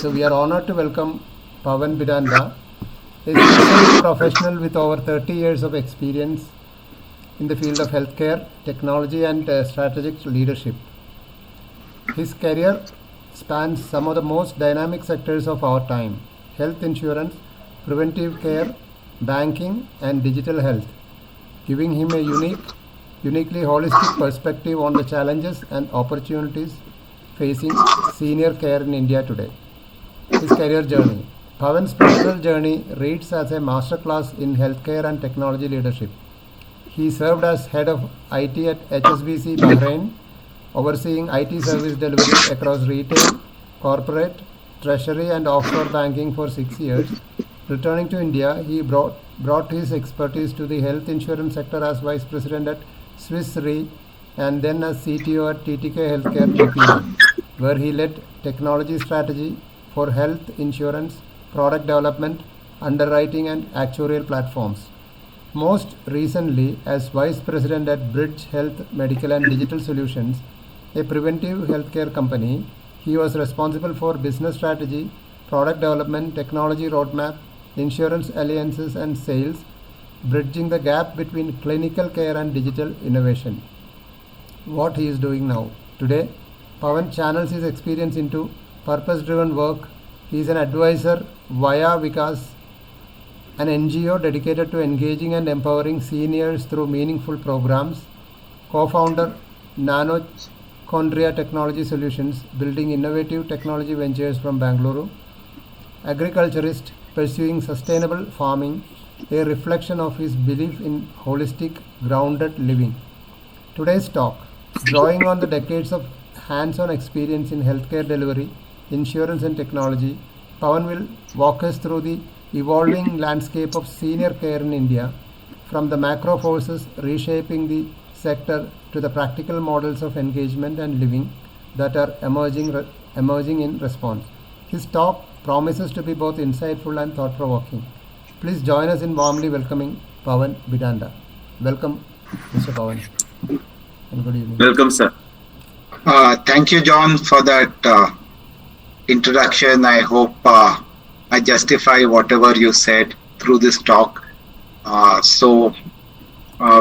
So we are honored to welcome Pavan Biddanda, a seasoned professional with over 30 years of experience in the field of healthcare, technology and strategic leadership. His career spans some of the most dynamic sectors of our time: health insurance, preventive care, banking and digital health, giving him a uniquely holistic perspective on the challenges and opportunities facing senior care in India today. His career journey. Pavan's personal journey reads as a masterclass in healthcare and technology leadership. He served as head of IT at HSBC Bahrain, overseeing IT service delivery across retail, corporate, treasury and offshore banking for 6 years. Returning to India, he brought his expertise to the health insurance sector as vice president at Swiss Re and then as CTO at TTK Healthcare PPG, where he led technology strategy for health insurance, product development, underwriting and actuarial platforms. Most recently as Vice President at Bridge Health Medical and Digital Solutions, a preventive healthcare company, he was responsible for business strategy, product development, technology roadmap, insurance alliances and sales, bridging the gap between clinical care and digital innovation. What he is doing now. Today, Pavan channels his experience into purpose-driven work. He is an advisor via Vikas, an NGO dedicated to engaging and empowering seniors through meaningful programs, co-founder Nanochondria Technology Solutions, building innovative technology ventures from Bangalore, agriculturist pursuing sustainable farming, a reflection of his belief in holistic, grounded living. Today's talk, drawing on the decades of hands-on experience in healthcare delivery, insurance and technology, Pavan will walk us through the evolving landscape of senior care in India, from the macro forces reshaping the sector to the practical models of engagement and living that are emerging in response. His talk promises to be both insightful and thought-provoking. Please join us in warmly welcoming Pavan Biddanda. Welcome, Mr. Pavan, and good evening. Welcome, sir. Thank you, John, for that introduction. I hope I justify whatever you said through this talk. So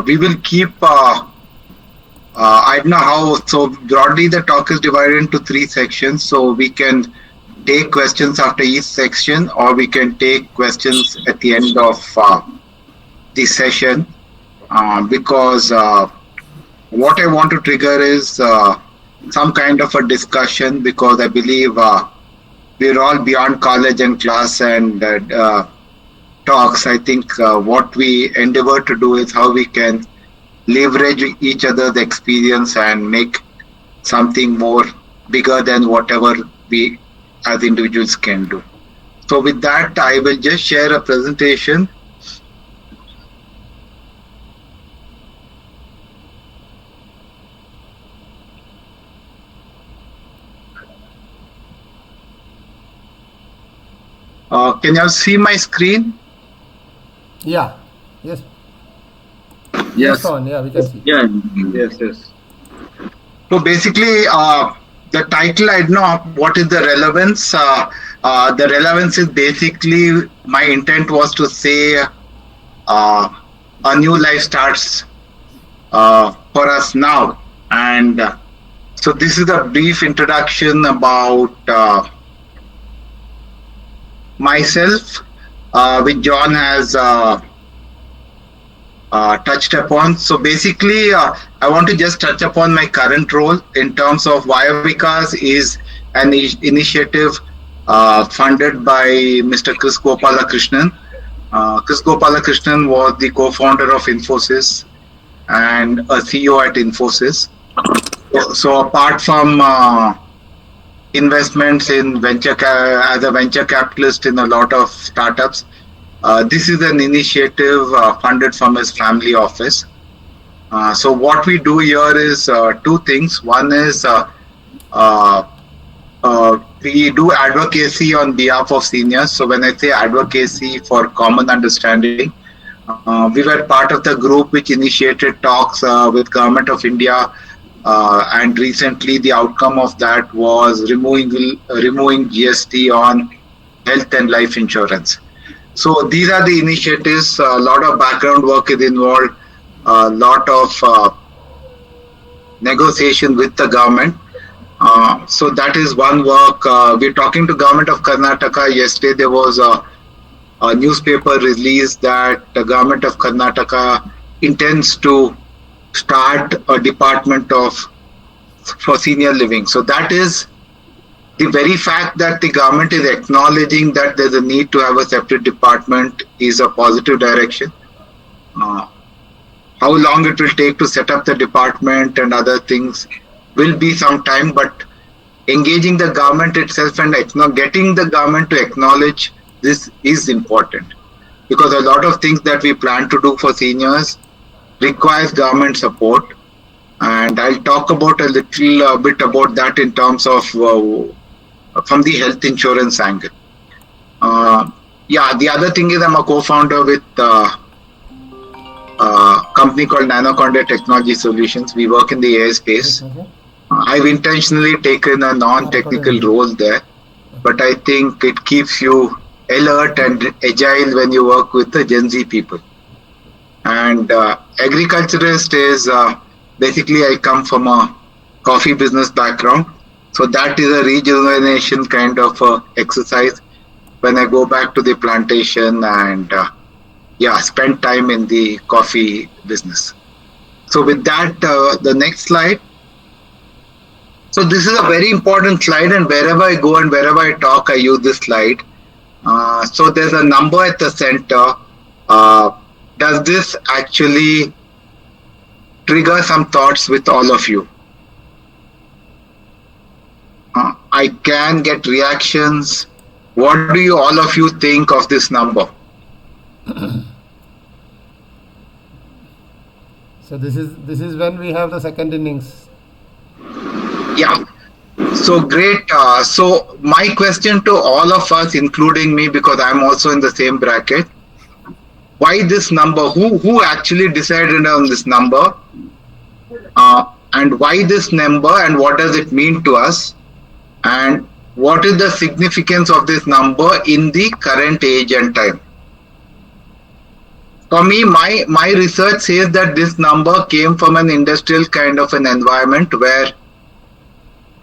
we will keep, I don't know how, so broadly the talk is divided into 3 sections. So we can take questions after each section, or we can take questions at the end of the session, because what I want to trigger is some kind of a discussion, because I believe we're all beyond college and class and talks. I think what we endeavor to do is how we can leverage each other's experience and make something more bigger than whatever we as individuals can do. So with that, I will just share a presentation. Can you see my screen? Yeah. Yes. Yes. On. Yeah, we can see. Yeah. Yes. So basically, the title, I don't know what is the relevance. The relevance is basically, my intent was to say a new life starts for us now. And so this is a brief introduction about myself, which John has touched upon. So basically, I want to just touch upon my current role in terms of Vikas is an initiative funded by Mr. Chris Gopalakrishnan. Chris Gopalakrishnan was the co-founder of Infosys and a CEO at Infosys. So apart from investments in as a venture capitalist in a lot of startups, this is an initiative funded from his family office. So what we do here is 2 things. One is we do advocacy on behalf of seniors. So when I say advocacy for common understanding, we were part of the group which initiated talks with Government of India and recently the outcome of that was removing GST on health and life insurance. So these are the initiatives. A lot of background work is involved, a lot of negotiation with the government. So that is one work. We're talking to government of Karnataka. Yesterday there was a newspaper release that the government of Karnataka intends to start a department for senior living. So that is the very fact that the government is acknowledging that there's a need to have a separate department is a positive direction. How long it will take to set up the department and other things will be some time, but engaging the government itself and getting the government to acknowledge this is important, because a lot of things that we plan to do for seniors requires government support, and I'll talk about a little bit about that in terms of from the health insurance angle. The other thing is I'm a co-founder with a company called Nanoconda Technology Solutions. We work in the AI space. I've intentionally taken a non-technical role there, but I think it keeps you alert and agile when you work with the Gen Z people. And agriculturist is basically I come from a coffee business background, so that is a rejuvenation kind of exercise when I go back to the plantation and spend time in the coffee business. So with that, the next slide. So this is a very important slide, and wherever I go and wherever I talk, I use this slide. So there's a number at the center. Does this actually trigger some thoughts with all of you? I can get reactions. What do all of you think of this number? So this is when we have the second innings. Yeah. So great. So my question to all of us, including me, because I'm also in the same bracket, why this number? Who actually decided on this number? And why this number, and what does it mean to us? And what is the significance of this number in the current age and time? For me, my research says that this number came from an industrial kind of an environment where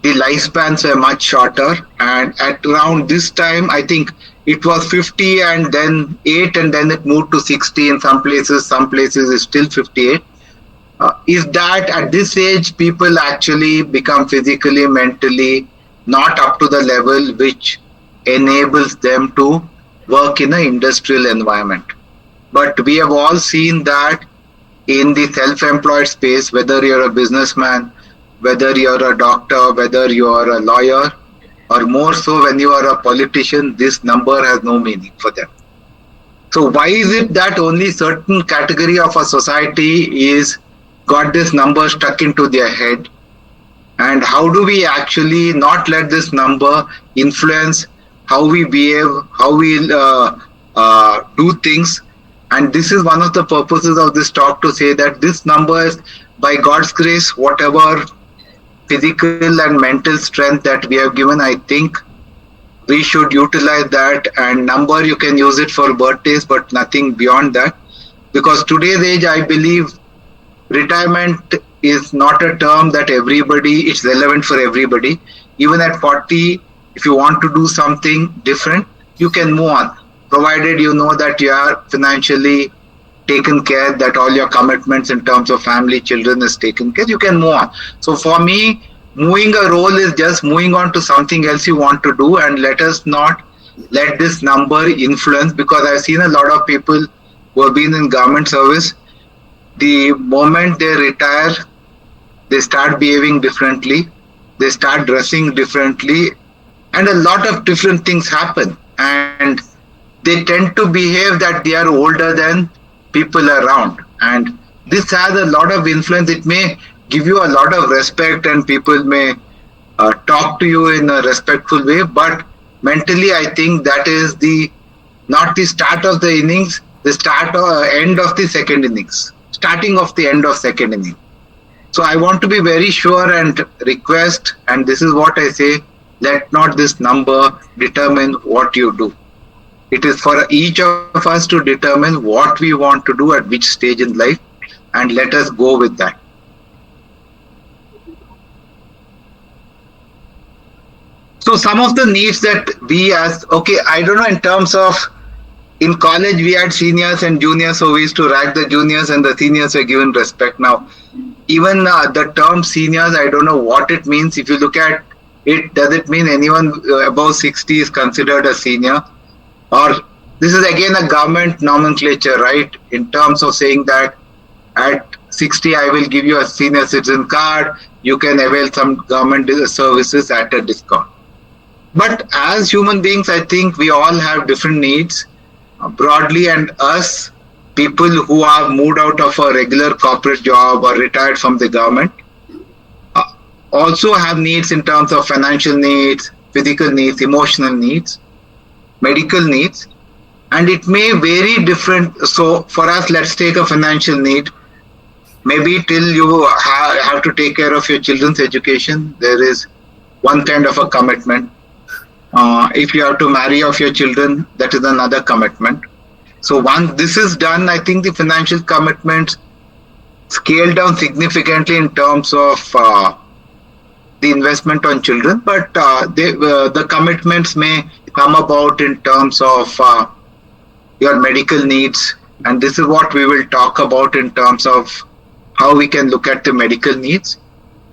the lifespans were much shorter, and at around this time, I think it was 50 and then 8 and then it moved to 60 in some places it's still 58. Is that at this age, people actually become physically, mentally not up to the level which enables them to work in an industrial environment. But we have all seen that in the self-employed space, whether you're a businessman, whether you're a doctor, whether you're a lawyer, or more so when you are a politician, this number has no meaning for them. So why is it that only certain category of a society is got this number stuck into their head? And how do we actually not let this number influence how we behave, how we do things? And this is one of the purposes of this talk, to say that this number is, by God's grace, whatever physical and mental strength that we have given, I think we should utilize that. And number, you can use it for birthdays, but nothing beyond that. Because today's age, I believe retirement is not a term that it's relevant for everybody. Even at 40, if you want to do something different, you can move on, provided you know that you are financially taken care, that all your commitments in terms of family, children is taken care, you can move on. So for me, moving a role is just moving on to something else you want to do, and let us not let this number influence, because I've seen a lot of people who have been in government service, the moment they retire, they start behaving differently, they start dressing differently, and a lot of different things happen, and they tend to behave that they are older than people around, and this has a lot of influence. It may give you a lot of respect and people may talk to you in a respectful way, but mentally I think that is not the start of the innings, the start or end of the second innings, starting of the end of second inning. So I want to be very sure and request, and this is what I say, let not this number determine what you do. It is for each of us to determine what we want to do at which stage in life, and let us go with that. So some of the needs that we as, okay, I don't know, in terms of, in college we had seniors and juniors, so we used to rank the juniors and the seniors were given respect. Now, even the term seniors, I don't know what it means. If you look at it, does it mean anyone above 60 is considered a senior? Or this is again a government nomenclature, right? In terms of saying that at 60, I will give you a senior citizen card, you can avail some government services at a discount. But as human beings, I think we all have different needs broadly, and us, people who have moved out of a regular corporate job or retired from the government, also have needs in terms of financial needs, physical needs, emotional needs, medical needs, and it may vary different. So for us, let's take a financial need. Maybe till you have to take care of your children's education, there is one kind of a commitment. If you have to marry off your children, that is another commitment. So once this is done, I think the financial commitments scale down significantly in terms of the investment on children, but the commitments may come about in terms of your medical needs, and this is what we will talk about in terms of how we can look at the medical needs.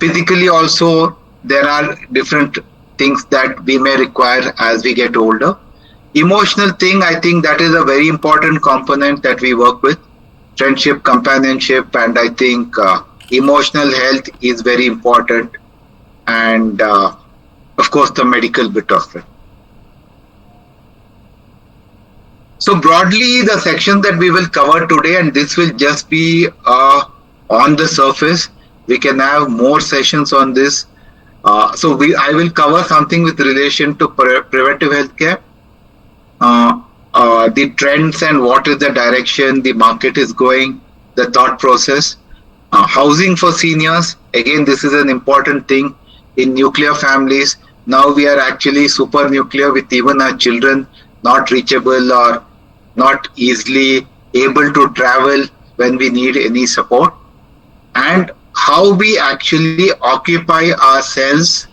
Physically also, there are different things that we may require as we get older. Emotional thing, I think that is a very important component that we work with. Friendship, companionship, and I think emotional health is very important. And of course, the medical bit of it. So broadly, the section that we will cover today, and this will just be on the surface. We can have more sessions on this. I will cover something with relation to preventive healthcare, the trends and what is the direction the market is going, the thought process, housing for seniors. Again, this is an important thing in nuclear families. Now we are actually super nuclear with even our children not reachable or not easily able to travel when we need any support, and how we actually occupy ourselves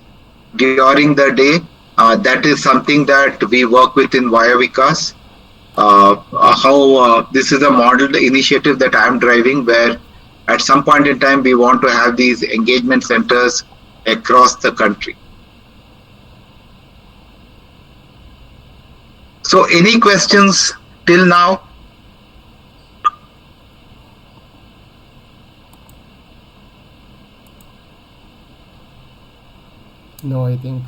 during the day. That is something that we work with in Vaya Vikas. This is a model initiative that I am driving, where at some point in time we want to have these engagement centers across the country. So any questions till now? No, I think.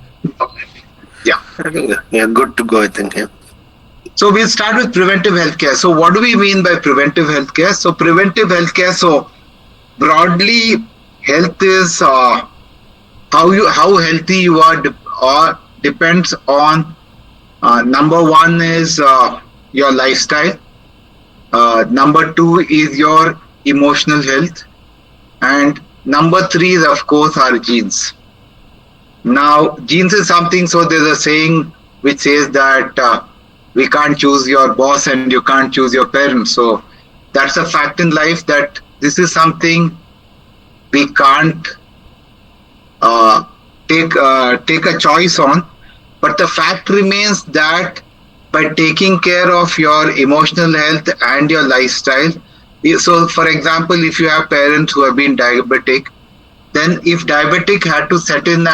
Yeah. I think good to go, I think. Yeah. So we'll start with preventive healthcare. So what do we mean by preventive healthcare? So preventive healthcare, so broadly, health is how healthy you are depends on number one is your lifestyle. Number two is your emotional health, and number three is of course our genes. Now, genes is something, so there's a saying which says that we can't choose your boss and you can't choose your parents. So that's a fact in life, that this is something we can't take a choice on. But the fact remains that by taking care of your emotional health and your lifestyle, so for example, if you have parents who have been diabetic, then if diabetic had to set in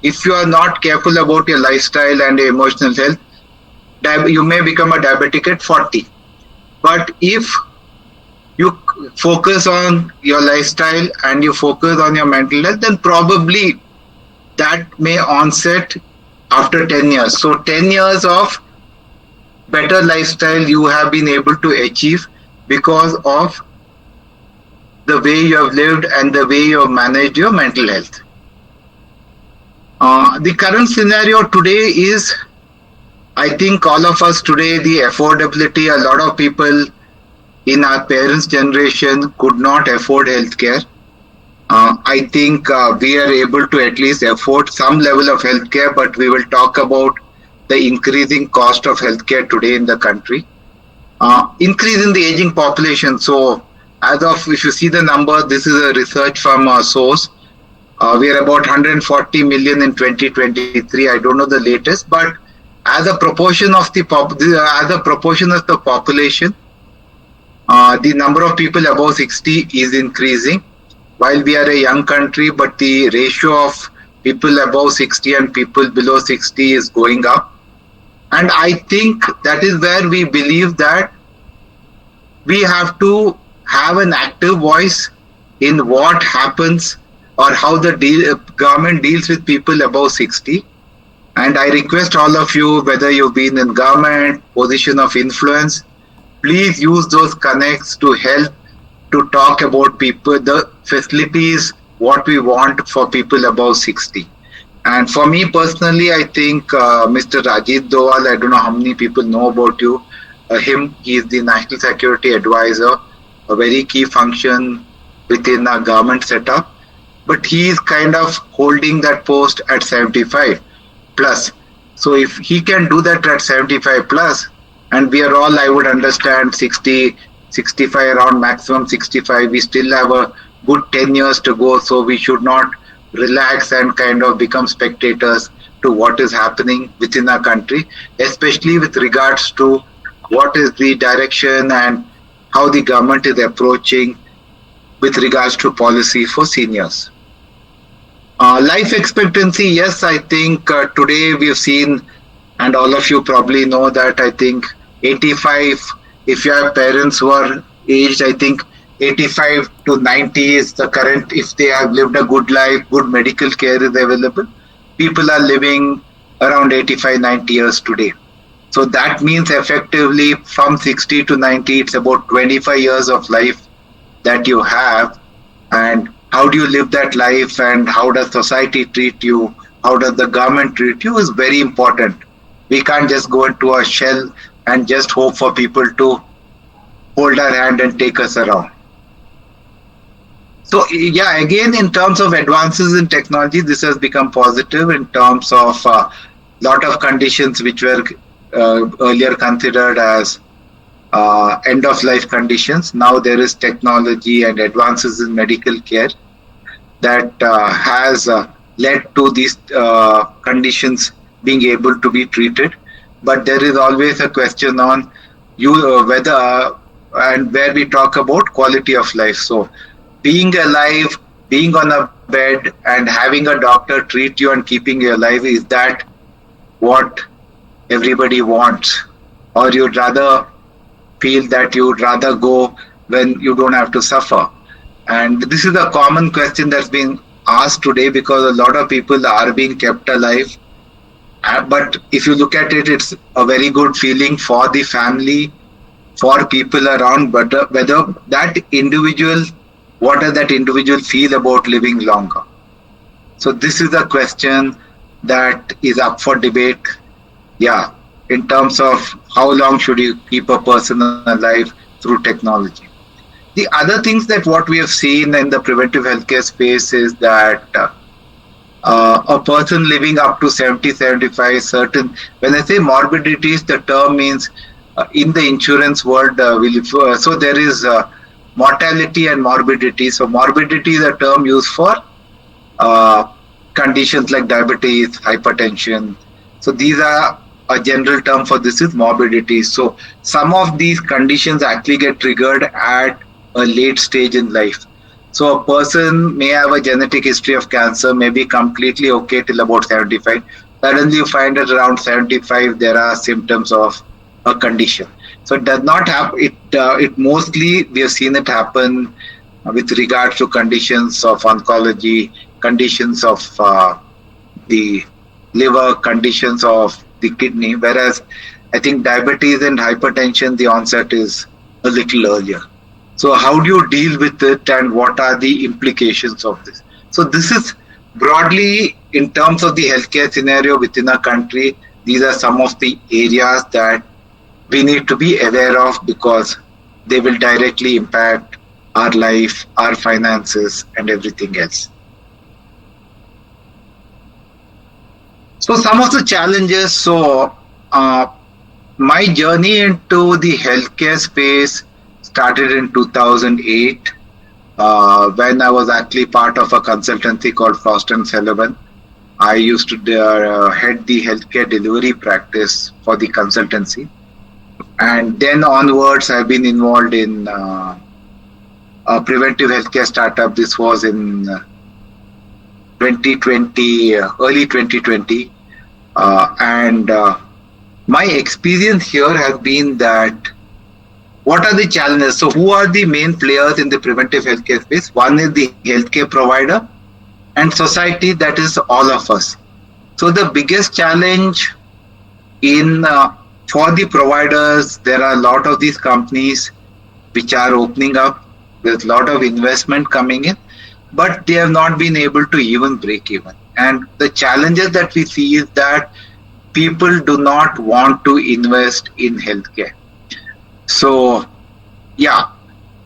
if you are not careful about your lifestyle and your emotional health, you may become a diabetic at 40. But if you focus on your lifestyle and you focus on your mental health, then probably that may onset after 10 years. So 10 years of better lifestyle you have been able to achieve because of the way you have lived and the way you have managed your mental health. The current scenario today is, I think all of us today, the affordability, a lot of people in our parents' generation could not afford healthcare. I think we are able to at least afford some level of healthcare, but we will talk about the increasing cost of healthcare today in the country. Increase in the aging population. So, as of, if you see the number, this is a research from a source. We are about 140 million in 2023. I don't know the latest, but as a proportion of the population, the number of people above 60 is increasing. While we are a young country, but the ratio of people above 60 and people below 60 is going up. And I think that is where we believe that we have to have an active voice in what happens or how the government deals with people above 60. And I request all of you, whether you've been in government, position of influence, please use those connects to help to talk about people, the facilities, what we want for people above 60. And for me personally, I think Mr. Ajit Doval, I don't know how many people know about you, him, he is the National Security Advisor, a very key function within our government setup. But he is kind of holding that post at 75 plus. So if he can do that at 75 plus, and we are all, I would understand, 60, 65, around maximum 65, we still have a good 10 years to go. So we should not relax and kind of become spectators to what is happening within our country, especially with regards to what is the direction and how the government is approaching with regards to policy for seniors. Life expectancy, yes, I think today we've seen, and all of you probably know that I think 85, if you have parents who are aged, I think 85 to 90 is the current, if they have lived a good life, good medical care is available. People are living around 85, 90 years today. So that means effectively from 60 to 90, it's about 25 years of life that you have. And how do you live that life and how does society treat you? How does the government treat you is very important. We can't just go into a shell and just hope for people to hold our hand and take us around. So yeah, again, in terms of advances in technology, this has become positive in terms of a lot of conditions which were earlier considered as end of life conditions. Now there is technology and advances in medical care that has led to these conditions being able to be treated. But there is always a question on whether and where we talk about quality of life. So being alive, being on a bed and having a doctor treat you and keeping you alive, is that what everybody wants? Or you'd rather feel that you'd rather go when you don't have to suffer? And this is a common question that's being asked today because a lot of people are being kept alive. But if you look at it, it's a very good feeling for the family, for people around, but whether that individual, what does that individual feel about living longer? So this is a question that is up for debate. Yeah, in terms of how long should you keep a person alive through technology. The other things that what we have seen in the preventive healthcare space is that a person living up to 70, 75, certain, when I say morbidities, the term means in the insurance world, so there is mortality and morbidity. So morbidity is a term used for conditions like diabetes, hypertension. So these are a general term for this is morbidity. So some of these conditions actually get triggered at a late stage in life. So a person may have a genetic history of cancer, may be completely okay till about 75. Suddenly you find that around 75 there are symptoms of a condition. So it does not have it. It mostly we have seen it happen with regards to conditions of oncology, conditions of the liver, conditions of the kidney. Whereas I think diabetes and hypertension, the onset is a little earlier. So how do you deal with it and what are the implications of this? So this is broadly in terms of the healthcare scenario within our country. These are some of the areas that we need to be aware of because they will directly impact our life, our finances, and everything else. So some of the challenges. My journey into the healthcare space started in 2008 when I was actually part of a consultancy called Frost and Sullivan. I used to head the healthcare delivery practice for the consultancy. And then onwards, I've been involved in a preventive healthcare startup. This was in 2020, early 2020. And my experience here has been that what are the challenges? So who are the main players in the preventive healthcare space? One is the healthcare provider and society, that is all of us. So the biggest challenge in for the providers, there are a lot of these companies which are opening up. There's a lot of investment coming in, but they have not been able to even break even. And the challenges that we see is that people do not want to invest in healthcare. So, yeah.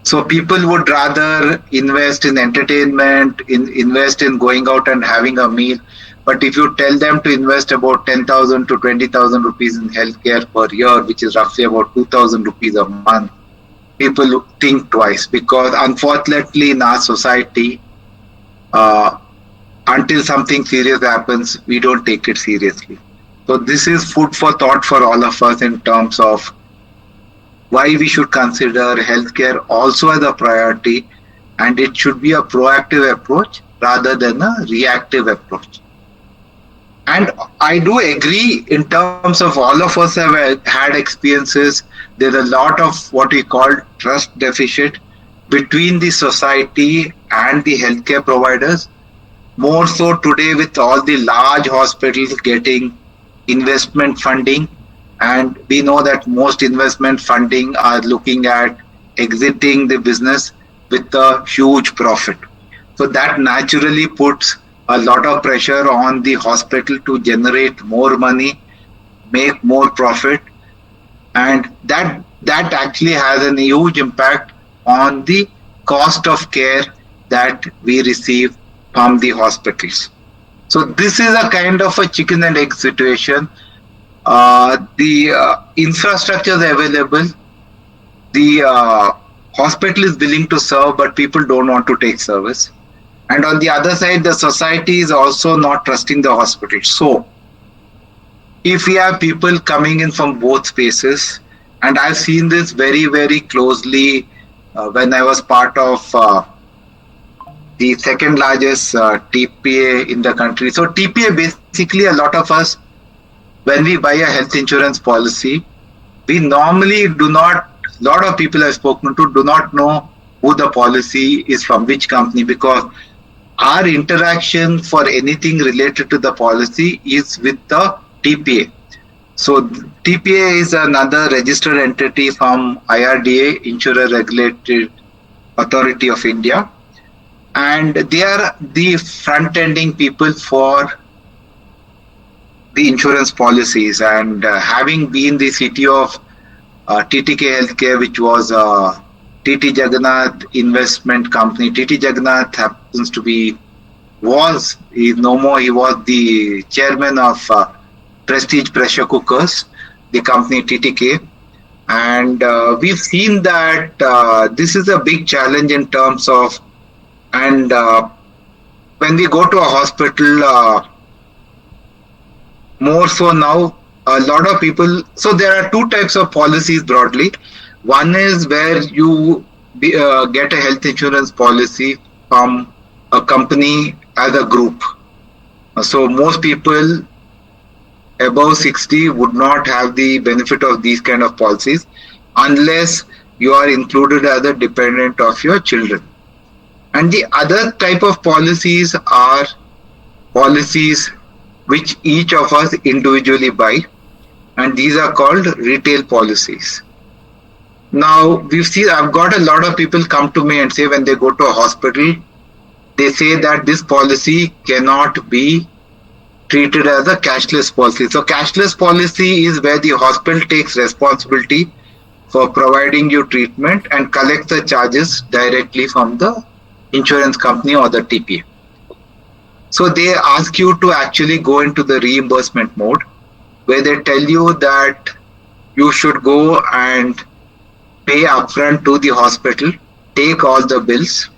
So people would rather invest in entertainment, invest in going out and having a meal. But if you tell them to invest about 10,000 to 20,000 rupees in healthcare per year, which is roughly about 2,000 rupees a month, people think twice, because unfortunately in our society, until something serious happens, we don't take it seriously. So this is food for thought for all of us in terms of why we should consider healthcare also as a priority, and it should be a proactive approach rather than a reactive approach. And I do agree in terms of all of us have had experiences. There's a lot of what we call trust deficit between the society and the healthcare providers. More so today with all the large hospitals getting investment funding, and we know that most investment funding are looking at exiting the business with a huge profit. So that naturally puts a lot of pressure on the hospital to generate more money, make more profit, and that actually has a huge impact on the cost of care that we receive from the hospitals. So this is a kind of a chicken and egg situation. The infrastructure is available, the hospital is willing to serve, but people don't want to take service. And on the other side, the society is also not trusting the hospital. So if we have people coming in from both spaces, and I've seen this very, very closely when I was part of the second largest TPA in the country. So TPA, basically a lot of us, when we buy a health insurance policy, we normally do not, a lot of people I've spoken to do not know who the policy is from, which company, because our interaction for anything related to the policy is with the TPA. So TPA is another registered entity from IRDA, Insurer Regulated Authority of India, and they are the front-ending people for the insurance policies. And having been the CTO of TTK Healthcare, which was TT Jagannath investment company. TT Jagannath happens to be, he's no more, he was the chairman of Prestige Pressure Cookers, the company TTK. And we've seen that this is a big challenge in terms of, and when we go to a hospital, more so now, a lot of people, so there are two types of policies broadly. One is where you get a health insurance policy from a company as a group. So most people above 60 would not have the benefit of these kind of policies unless you are included as a dependent of your children. And the other type of policies are policies which each of us individually buy, and these are called retail policies. Now, we've seen, I've got a lot of people come to me and say when they go to a hospital, they say that this policy cannot be treated as a cashless policy. So cashless policy is where the hospital takes responsibility for providing you treatment and collect the charges directly from the insurance company or the TPA. So they ask you to actually go into the reimbursement mode, where they tell you that you should go and pay upfront to the hospital, take all the bills,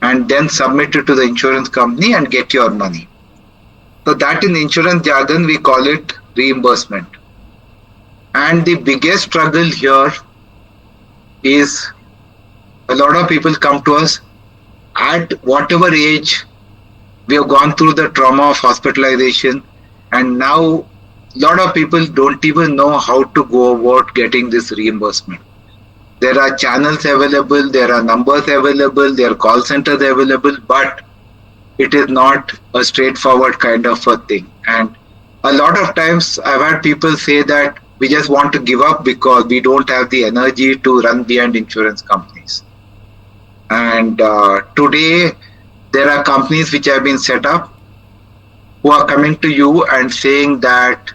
and then submit it to the insurance company and get your money. So that in insurance jargon we call it reimbursement. And the biggest struggle here is a lot of people come to us at whatever age we have gone through the trauma of hospitalization, and now a lot of people don't even know how to go about getting this reimbursement. There are channels available, there are numbers available, there are call centers available, but it is not a straightforward kind of a thing. And a lot of times I've had people say that we just want to give up because we don't have the energy to run behind insurance companies. And today there are companies which have been set up who are coming to you and saying that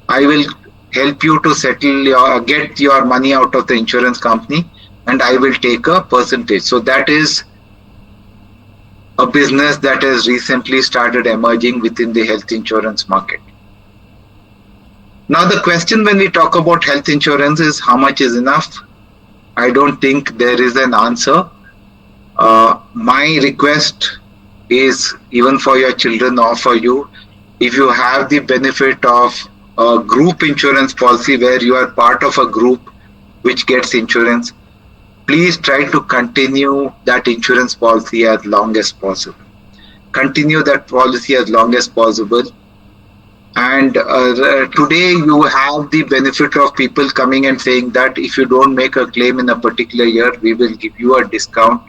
I will help you to get your money out of the insurance company and I will take a percentage. So that is a business that has recently started emerging within the health insurance market. Now the question when we talk about health insurance is how much is enough? I don't think there is an answer. My request is, even for your children or for you, if you have the benefit of a group insurance policy where you are part of a group which gets insurance, please try to continue that insurance policy as long as possible. Continue that policy as long as possible. And today you have the benefit of people coming and saying that if you don't make a claim in a particular year, we will give you a discount.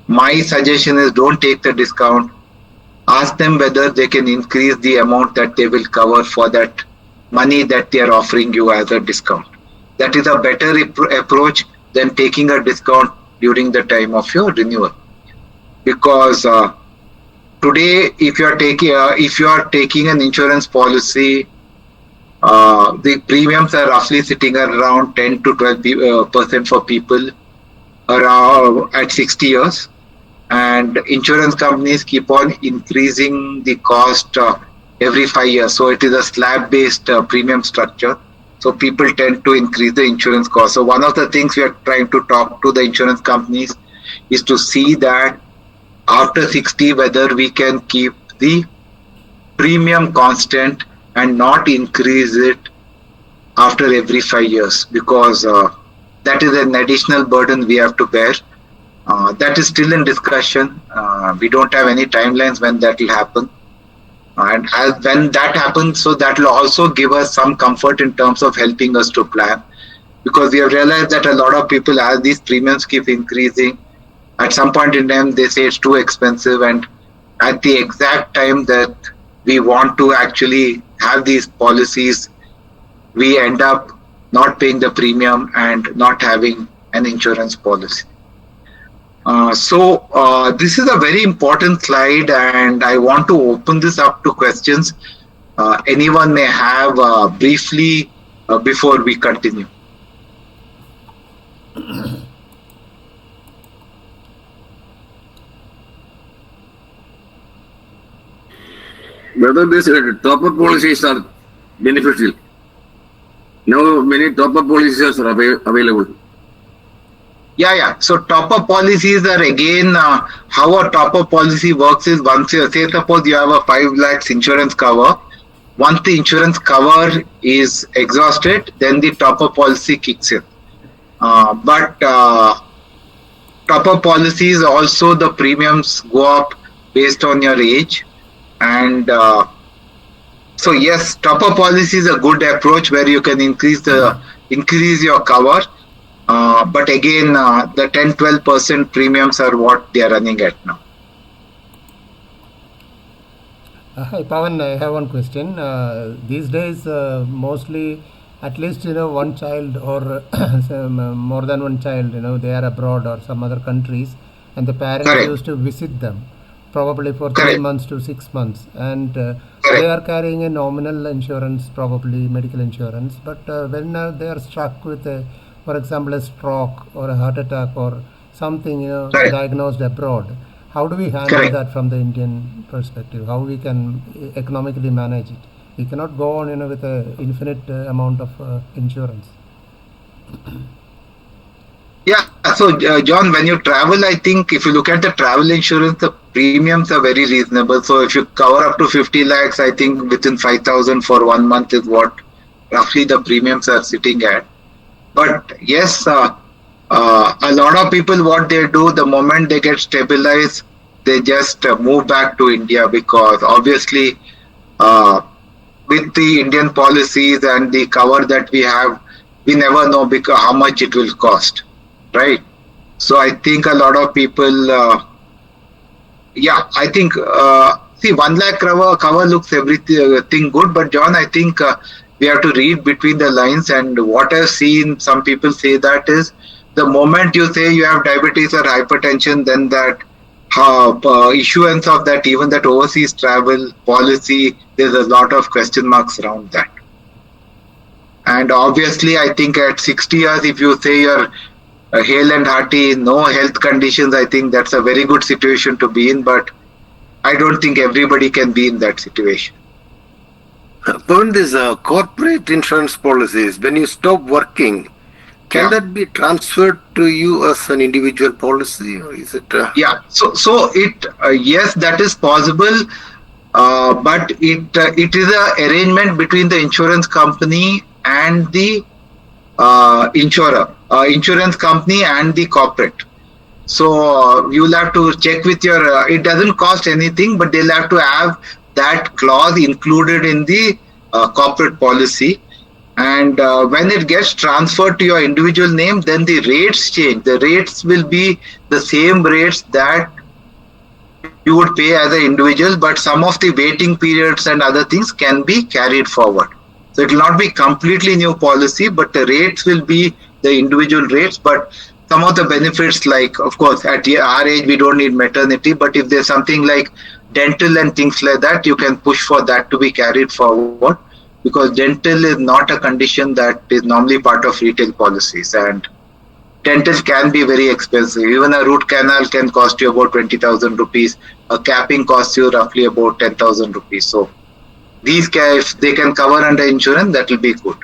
My suggestion is don't take the discount. Ask them whether they can increase the amount that they will cover for that money that they are offering you as a discount. That is a better approach than taking a discount during the time of your renewal. Because today, if you are taking an insurance policy, the premiums are roughly sitting around 10 to 12% for people around at 60 years. And insurance companies keep on increasing the cost every 5 years. So it is a slab-based premium structure. So people tend to increase the insurance cost. So one of the things we are trying to talk to the insurance companies is to see that after 60, whether we can keep the premium constant and not increase it after every 5 years, because that is an additional burden we have to bear. That is still in discussion. We don't have any timelines when that will happen. And when that happens, so that will also give us some comfort in terms of helping us to plan. Because we have realized that a lot of people, as these premiums keep increasing, at some point in time, they say it's too expensive. And at the exact time that we want to actually have these policies, we end up not paying the premium and not having an insurance policy. So this is a very important slide, and I want to open this up to questions anyone may have briefly before we continue. Whether these top-up policies are beneficial. Now many top-up policies are available. Yeah. So top-up policies are again, how a top-up policy works is once you say, suppose you have a 5 lakhs insurance cover. Once the insurance cover is exhausted, then the top-up policy kicks in. But top-up policies also, the premiums go up based on your age. And so yes, top-up policy is a good approach where you can increase your cover. But again, the 10-12% premiums are what they are running at now. Hi Pavan, I have one question. These days, mostly, at least one child or more than one child, they are abroad or some other countries, and the parents Correct. used to visit them, probably for Correct. 3 months to 6 months, and they are carrying a nominal insurance, probably medical insurance, but when they are struck with a for example, a stroke or a heart attack or something, Correct. diagnosed abroad. How do we handle Correct. that from the Indian perspective? How we can economically manage it? We cannot go on, with an infinite amount of insurance. Yeah. So, John, when you travel, I think if you look at the travel insurance, the premiums are very reasonable. So, if you cover up to 50 lakhs, I think within 5,000 for 1 month is what roughly the premiums are sitting at. But yes, a lot of people, what they do, the moment they get stabilized, they just move back to India because obviously, with the Indian policies and the cover that we have, we never know because how much it will cost, right? So I think a lot of people, I think, see, 1 lakh cover looks everything good, but John, I think we have to read between the lines. And what I've seen, some people say that is the moment you say you have diabetes or hypertension, then that issuance of that, even that overseas travel policy, there's a lot of question marks around that. And obviously, I think at 60 years, if you say you're hale and hearty, no health conditions, I think that's a very good situation to be in. But I don't think everybody can be in that situation. Pavan, these corporate insurance policies, when you stop working, can that be transferred to you as an individual policy, or is it? Yeah. So it yes, that is possible, but it is a arrangement between the insurance company and the insurance company and the corporate. So you'll have to check with your. It doesn't cost anything, but they'll have to have that clause included in the corporate policy. And when it gets transferred to your individual name, then the rates change. The rates will be the same rates that you would pay as an individual, but some of the waiting periods and other things can be carried forward. So it will not be completely new policy, but the rates will be the individual rates. But some of the benefits, like, of course, at our age, we don't need maternity, but if there's something like dental and things like that, you can push for that to be carried forward. Because dental is not a condition that is normally part of retail policies, and dental can be very expensive. Even a root canal can cost you about 20,000 rupees. A capping costs you roughly about 10,000 rupees. So these if they can cover under insurance, that will be good.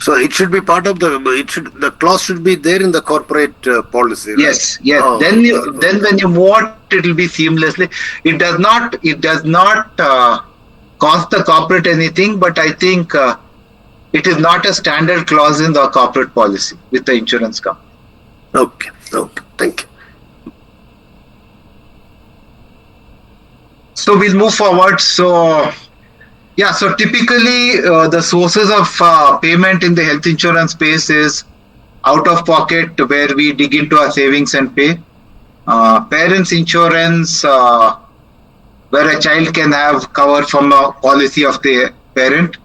So it should be part of the clause should be there in the corporate policy. Right? Yes. Oh, Then when you move on, it will be seamlessly. It does not cost the corporate anything, but I think it is not a standard clause in the corporate policy with the insurance company. Okay, thank you. So we'll move forward. So typically the sources of payment in the health insurance space is out of pocket, where we dig into our savings and pay. Parents insurance, where a child can have cover from a policy of the parent,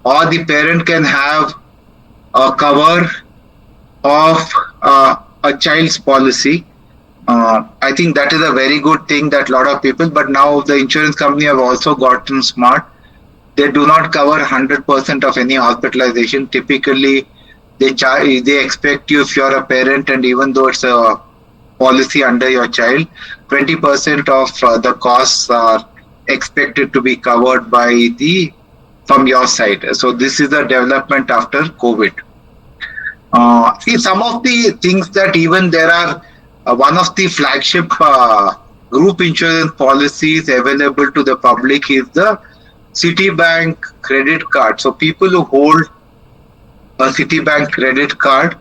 or the parent can have a cover of a child's policy. I think that is a very good thing that a lot of people, but now the insurance company have also gotten smart. They do not cover 100% of any hospitalization. Typically, they expect you, if you're a parent, and even though it's a policy under your child, 20% of the costs are expected to be covered from your side. So this is a development after COVID. See, some of the things that even there are, one of the flagship group insurance policies available to the public is the Citibank credit card. So people who hold a Citibank credit card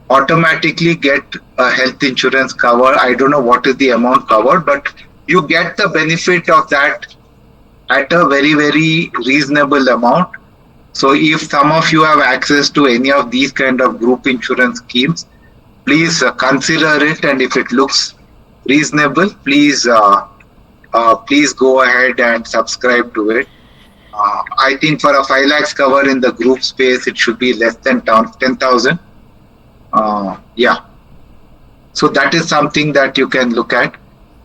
automatically get a health insurance cover. I don't know what is the amount covered, but you get the benefit of that at a very, very reasonable amount. So if some of you have access to any of these kind of group insurance schemes, please consider it, and if it looks reasonable, please go ahead and subscribe to it. I think for a 5 lakhs cover in the group space, it should be less than 10,000. So that is something that you can look at.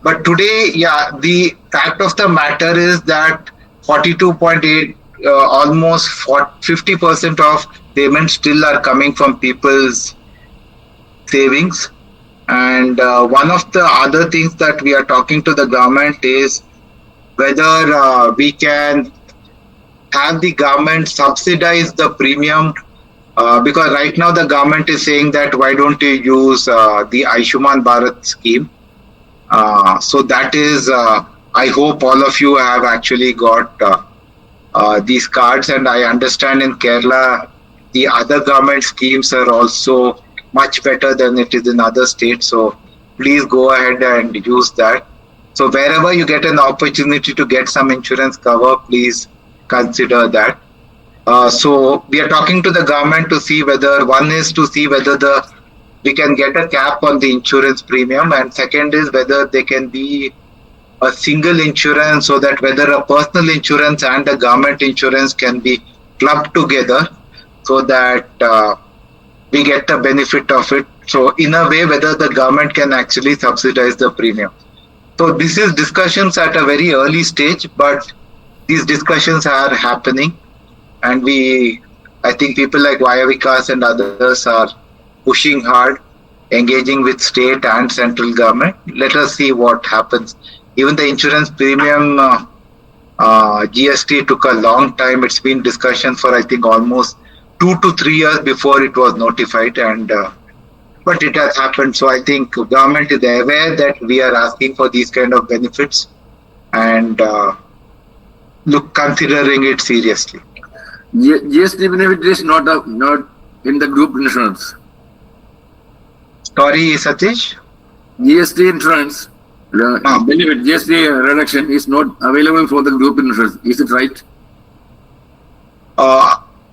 But today, the fact of the matter is that 42.8, almost 50% of payments still are coming from people's savings. And one of the other things that we are talking to the government is whether we can have the government subsidize the premium, because right now the government is saying that why don't you use the Ayushman Bharat scheme. So that is, I hope all of you have actually got these cards, and I understand in Kerala the other government schemes are also much better than it is in other states. So please go ahead and use that. So wherever you get an opportunity to get some insurance cover, please consider that. So we are talking to the government to see whether we can get a cap on the insurance premium, and second is whether there can be a single insurance so that whether a personal insurance and a government insurance can be clubbed together so that we get the benefit of it. So in a way, whether the government can actually subsidize the premium. So this is discussions at a very early stage, but these discussions are happening, and I think people like Vayavikas and others are pushing hard, engaging with state and central government. Let us see what happens. Even the insurance premium GST took a long time. It's been discussion for I think almost 2 to 3 years before it was notified, and but it has happened. So I think government is aware that we are asking for these kind of benefits and considering it seriously. GST benefit is not in the group insurance. Sorry, Satish? GST insurance benefit, GST reduction is not available for the group insurance. Is it right?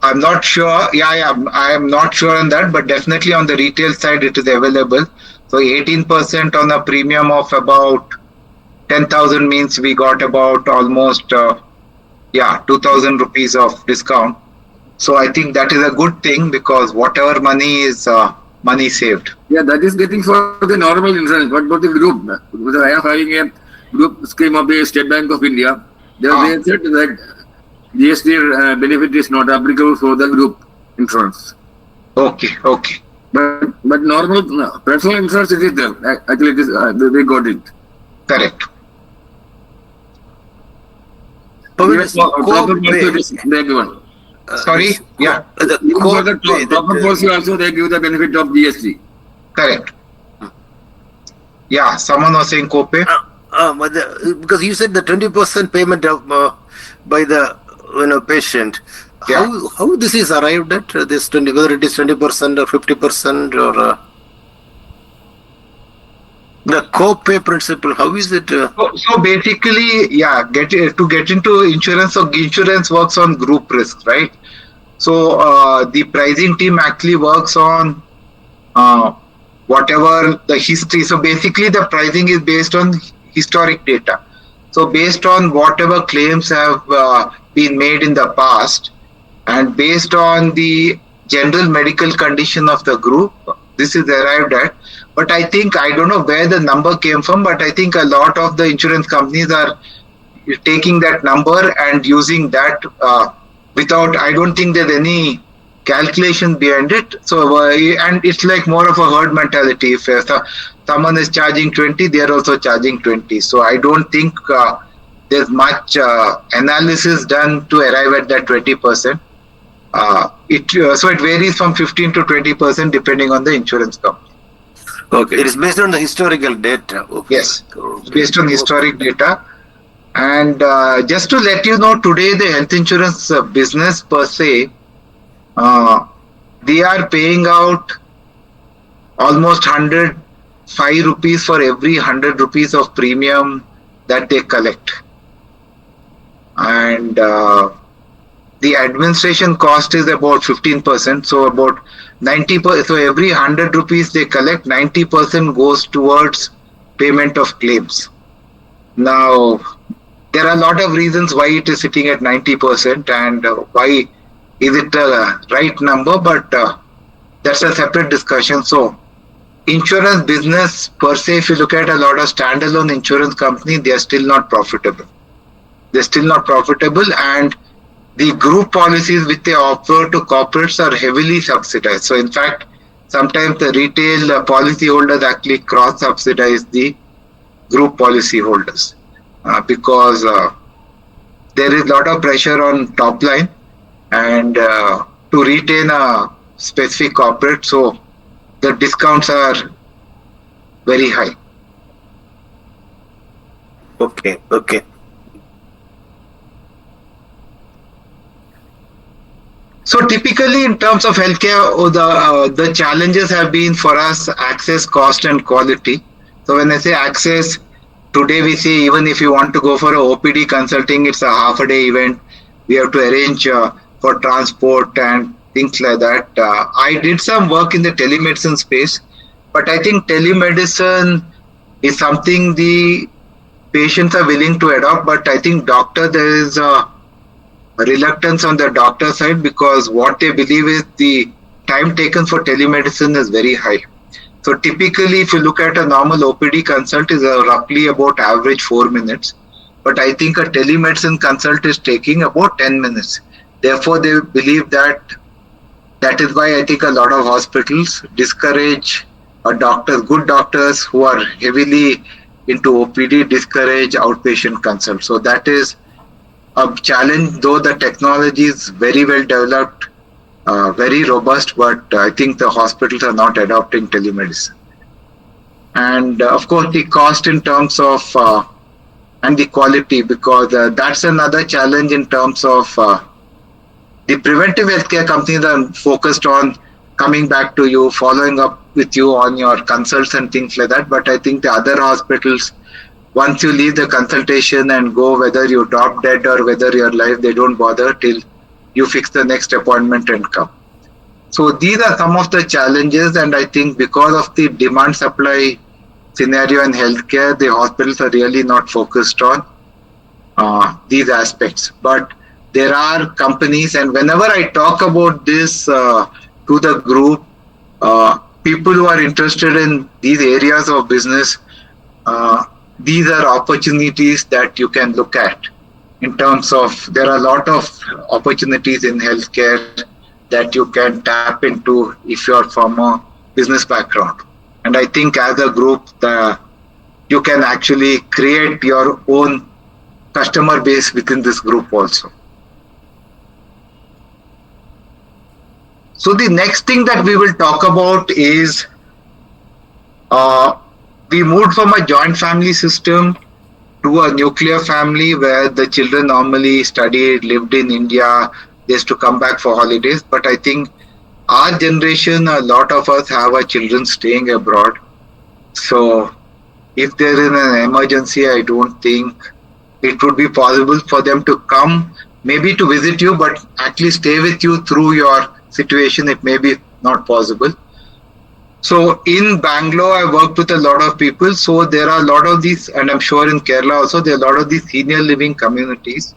I'm not sure. Yeah, I am not sure on that, but definitely on the retail side it is available. So 18% on a premium of about 10,000 means we got about almost 2,000 rupees of discount. So I think that is a good thing because whatever money is money saved. Yeah, that is getting for the normal insurance. What about the group? Because I am having a group scheme of the State Bank of India. They said that GST benefit is not applicable for the group insurance. Okay. But normal personal insurance it is there. Actually, it is, they got it. Correct. Sorry? Yeah. The proper policy also they give the benefit of GST. Correct. Yeah, someone was saying copay. Because you said the 20% payment by the patient. Yeah. How this is arrived at this 20, whether it is 20% or 50% or the co-pay principle? How is it? So basically, to get into insurance. So insurance works on group risk, right? So the pricing team actually works on whatever the history. So basically, the pricing is based on historic data. So based on whatever claims have been made in the past, and based on the general medical condition of the group, this is arrived at. But I don't know where the number came from, but I think a lot of the insurance companies are taking that number and using that I don't think there's any calculation behind it. So, and it's like more of a herd mentality. If someone is charging 20, they're also charging 20. So I don't think there's much analysis done to arrive at that 20%. So it varies from 15 to 20% depending on the insurance company. Okay, it is based on the historical data. Okay. Yes, based on historic data. And just to let you know, today the health insurance business per se, they are paying out almost 105 rupees for every 100 rupees of premium that they collect. And the administration cost is about 15%, so about 90%. So every 100 rupees they collect, 90% goes towards payment of claims. Now, there are a lot of reasons why it is sitting at 90% and why is it the right number, but that's a separate discussion. So, insurance business per se, if you look at a lot of standalone insurance companies, they are still not profitable. They're still not profitable, and the group policies which they offer to corporates are heavily subsidized. So in fact, sometimes the retail policy holders actually cross subsidize the group policy holders because there is a lot of pressure on top line and to retain a specific corporate, so the discounts are very high. Okay, okay. So typically in terms of healthcare, the challenges have been for us access, cost and quality. So when I say access, today we see even if you want to go for a OPD consulting, it's a half a day event. We have to arrange for transport and things like that. I did some work in the telemedicine space, but I think telemedicine is something the patients are willing to adopt, but I think there is a reluctance on the doctor side because what they believe is the time taken for telemedicine is very high. So typically, if you look at a normal OPD consult, is roughly about average 4 minutes. But I think a telemedicine consult is taking about 10 minutes. Therefore, they believe that is why I think a lot of hospitals discourage good doctors who are heavily into OPD, discourage outpatient consult. So that is a challenge, though the technology is very well developed, very robust, but I think the hospitals are not adopting telemedicine. And of course, the cost in terms of and the quality, because that's another challenge in terms of the preventive healthcare companies are focused on coming back to you, following up with you on your consults and things like that. But I think the other hospitals, once you leave the consultation and go, whether you drop dead or whether you're alive, they don't bother till you fix the next appointment and come. So these are some of the challenges, and I think because of the demand supply scenario in healthcare, the hospitals are really not focused on these aspects. But there are companies, and whenever I talk about this to the group, people who are interested in these areas of business, these are opportunities that you can look at in terms of there are a lot of opportunities in healthcare that you can tap into if you're from a business background. And I think as a group, you can actually create your own customer base within this group also. So the next thing that we will talk about is we moved from a joint family system to a nuclear family where the children normally studied, lived in India, they used to come back for holidays. But I think our generation, a lot of us have our children staying abroad. So if there is an emergency, I don't think it would be possible for them to come, maybe to visit you, but actually stay with you through your situation. It may be not possible. So in Bangalore, I worked with a lot of people. So there are a lot of these, and I'm sure in Kerala also, there are a lot of these senior living communities,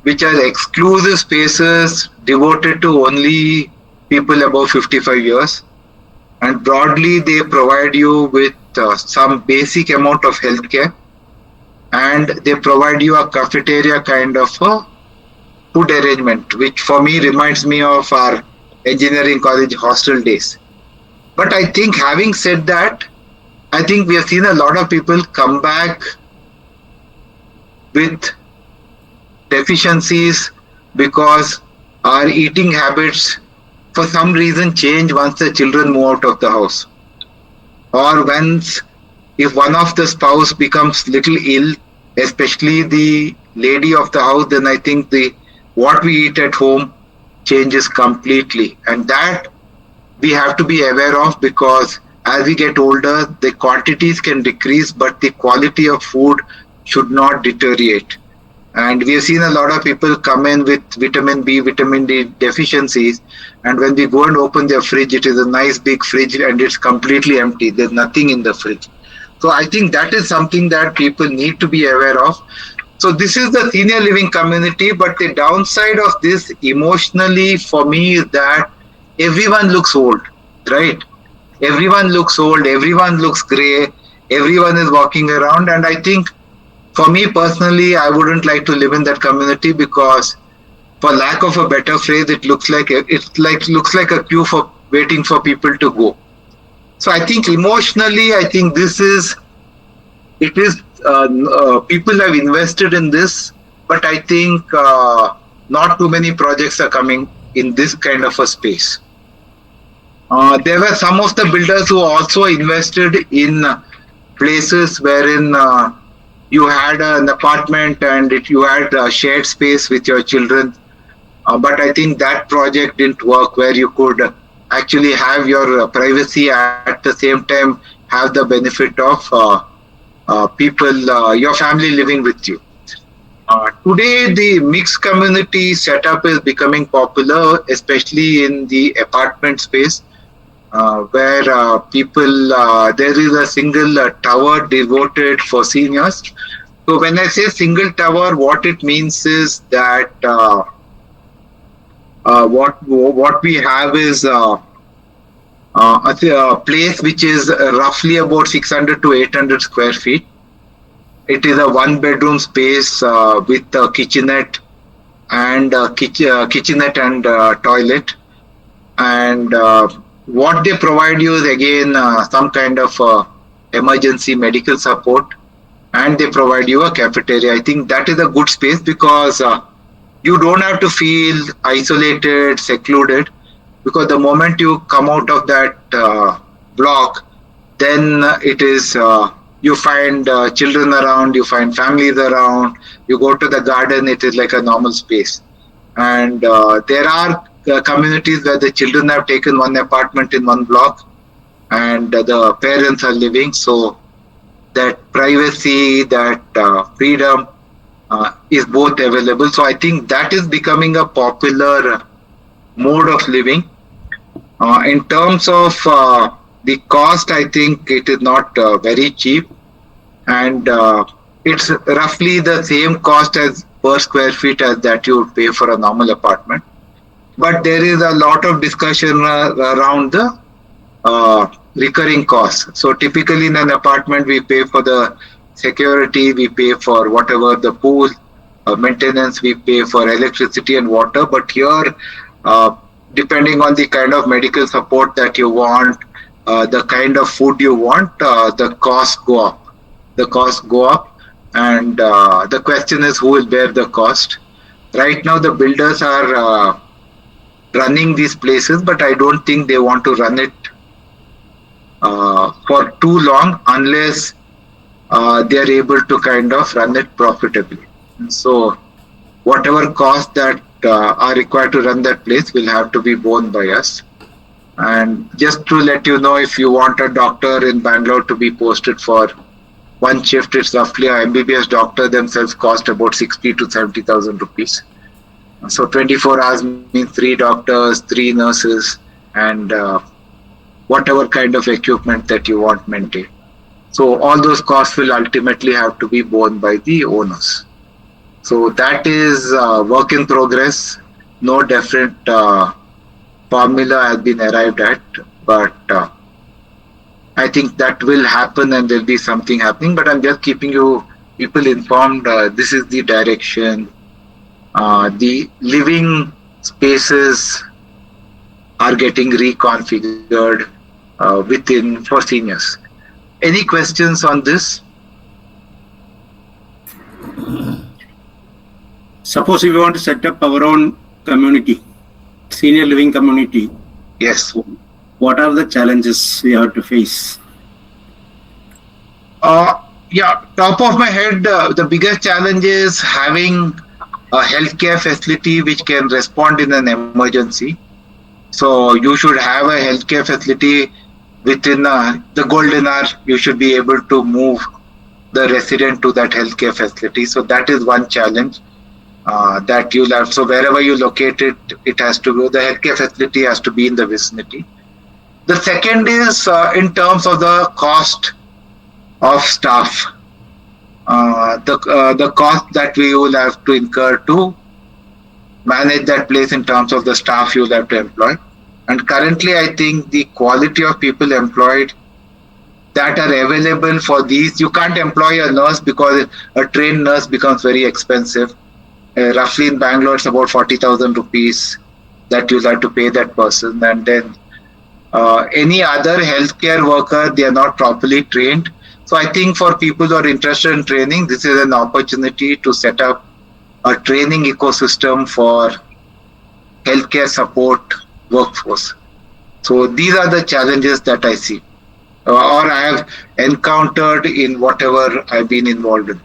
which are exclusive spaces devoted to only people above 55 years. And broadly, they provide you with some basic amount of healthcare, and they provide you a cafeteria kind of a food arrangement, which for me reminds me of our engineering college hostel days. But I think having said that, I think we have seen a lot of people come back with deficiencies because our eating habits for some reason change once the children move out of the house. Or if one of the spouse becomes little ill, especially the lady of the house, then I think what we eat at home changes completely. And that we have to be aware of, because as we get older, the quantities can decrease, but the quality of food should not deteriorate. And we have seen a lot of people come in with vitamin B, vitamin D deficiencies. And when we go and open their fridge, it is a nice big fridge and it's completely empty. There's nothing in the fridge. So I think that is something that people need to be aware of. So this is the senior living community, but the downside of this emotionally for me is that everyone looks old, right? Everyone looks old, everyone looks grey, everyone is walking around. And I think for me personally, I wouldn't like to live in that community, because for lack of a better phrase, it looks like a queue for waiting for people to go. So I think emotionally, I think people have invested in this, but I think not too many projects are coming in this kind of a space. There were some of the builders who also invested in places wherein you had an apartment and you had a shared space with your children. But I think that project didn't work, where you could actually have your privacy at the same time have the benefit of people, your family living with you. Today, the mixed community setup is becoming popular, especially in the apartment space, where there is a single tower devoted for seniors. So when I say single tower, what it means is that what we have is a place which is roughly about 600 to 800 square feet. It is a one-bedroom space with a kitchenette and toilet. And what they provide you is again some kind of emergency medical support, and they provide you a cafeteria. I think that is a good space because you don't have to feel isolated, secluded, because the moment you come out of that block, then it is you find children around, you find families around, you go to the garden, it is like a normal space. And there are communities where the children have taken one apartment in one block and the parents are living. So that privacy, that freedom is both available. So I think that is becoming a popular mode of living. In terms of the cost, I think it is not very cheap, and it's roughly the same cost as per square feet as that you would pay for a normal apartment. But there is a lot of discussion around the recurring costs. So typically in an apartment, we pay for the security, we pay for whatever the pool maintenance, we pay for electricity and water. But here, depending on the kind of medical support that you want, the kind of food you want, the costs go up. And the question is, who will bear the cost? Right now, the builders are running these places, but I don't think they want to run it for too long unless they are able to kind of run it profitably. And so whatever costs that are required to run that place will have to be borne by us. And just to let you know, if you want a doctor in Bangalore to be posted for one shift, it's roughly a MBBS doctor themselves cost about 60 to 70,000 rupees. So 24 hours means 3 doctors, 3 nurses, and whatever kind of equipment that you want maintained. So all those costs will ultimately have to be borne by the owners. So that is work in progress. No definite formula has been arrived at, but I think that will happen and there'll be something happening. But I'm just keeping you people informed. This is the direction. The living spaces are getting reconfigured within for seniors. Any questions on this? Suppose we want to set up our own community, senior living community. Yes. What are the challenges we have to face? Yeah, top of my head, the biggest challenge is having a healthcare facility which can respond in an emergency. So you should have a healthcare facility within the golden hour. You should be able to move the resident to that healthcare facility. So that is one challenge that you'll have. So wherever you locate it, it has to go. The healthcare facility has to be in the vicinity. The second is in terms of the cost of staff. The cost that we will have to incur to manage that place in terms of the staff you will have to employ. And currently, I think the quality of people employed that are available for these, you can't employ a nurse because a trained nurse becomes very expensive. Roughly in Bangalore, it's about 40,000 rupees that you'll have to pay that person. And then any other healthcare worker, they are not properly trained. So I think for people who are interested in training, this is an opportunity to set up a training ecosystem for healthcare support workforce. So these are the challenges that I see or I have encountered in whatever I've been involved in.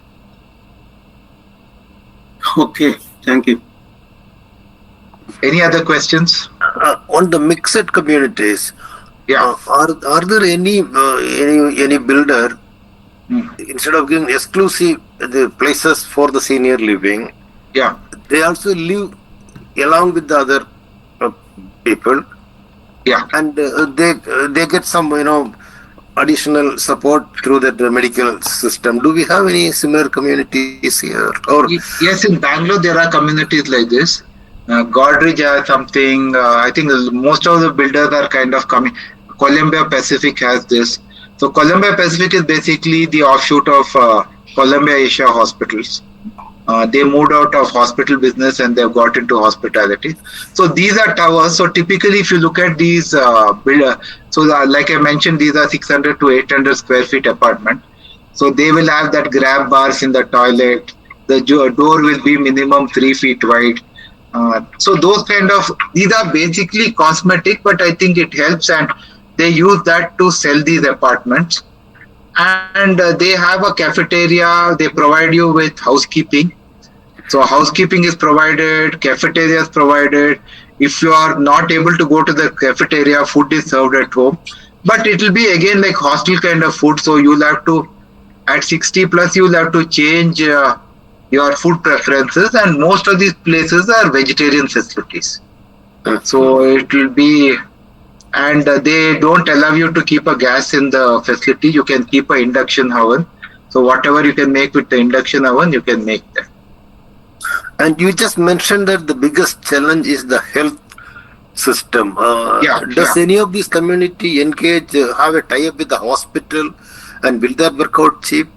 Okay, thank you. Any other questions? On the mixed communities, Yeah. are there any builder instead of giving exclusive the places for the senior living, Yeah. they also live along with the other people, Yeah. and they get some additional support through that medical system. Do we have any similar communities here? Or Yes, in Bangalore there are communities like this. Godrej has something. I think most of the builders are kind of coming. Columbia Pacific has this. So Columbia Pacific is basically the offshoot of Columbia Asia Hospitals. They moved out of hospital business and they've got into hospitality. So these are towers. So typically, if you look at these like I mentioned, these are 600 to 800 square feet apartment. So they will have that grab bars in the toilet. The door will be minimum 3 feet wide. So those these are basically cosmetic, but I think it helps, and they use that to sell these apartments. And they have a cafeteria. They provide you with housekeeping. So housekeeping is provided, cafeteria is provided. If you are not able to go to the cafeteria, food is served at home. But it will be again like hostel kind of food. So you'll have to, at 60 plus, you'll have to change your food preferences. And most of these places are vegetarian facilities. So it will be, and they don't allow you to keep a gas in the facility. You can keep an induction oven. So whatever you can make with the induction oven, you can make that. And you just mentioned that the biggest challenge is the health system. Does any of these community engage, have a tie-up with the hospital, and will that work out cheap?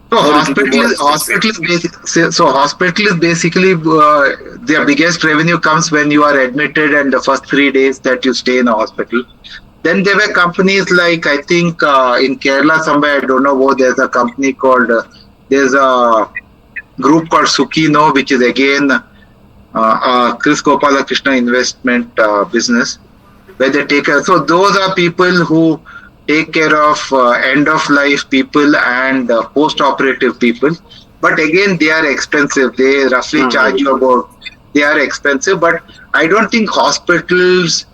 So hospital is basically their biggest revenue comes when you are admitted and the first 3 days that you stay in a hospital. Then there were companies like, I think in Kerala somewhere, I don't know what, there's a company called, there's a group called Sukino, which is again Chris Gopalakrishna investment business, where they take care. So those are people who take care of end of life people and post-operative people. But again, they are expensive. They roughly charge you about, they are expensive. But I don't think hospitals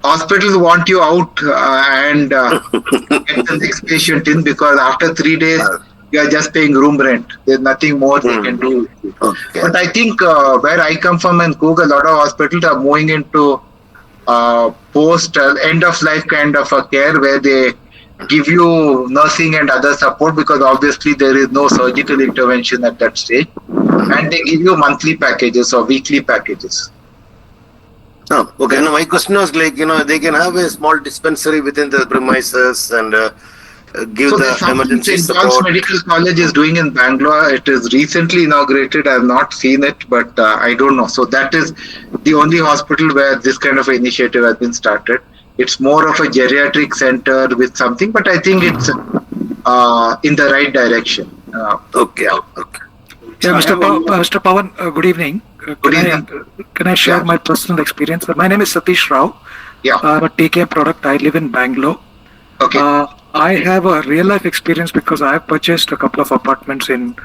want you out and get the next patient in, because after 3 days, you are just paying room rent. There's nothing more they can do. Okay. But I think where I come from in Coog, a lot of hospitals are moving into post end of life kind of a care, where they give you nursing and other support, because obviously there is no surgical intervention at that stage, and they give you monthly packages or weekly packages. Oh, okay. Now my question was like, they can have a small dispensary within the premises and give the emergency support. St. Medical College is doing in Bangalore. It is recently inaugurated. I have not seen it, but I don't know. So that is the only hospital where this kind of initiative has been started. It's more of a geriatric center with something, but I think it's in the right direction. Okay. Yeah, Mr. Pavan, good evening. Can I share my personal experience? My name is Satish Rao. Yeah. I'm a TKM product. I live in Bangalore. Okay. I have a real life experience because I have purchased a couple of apartments in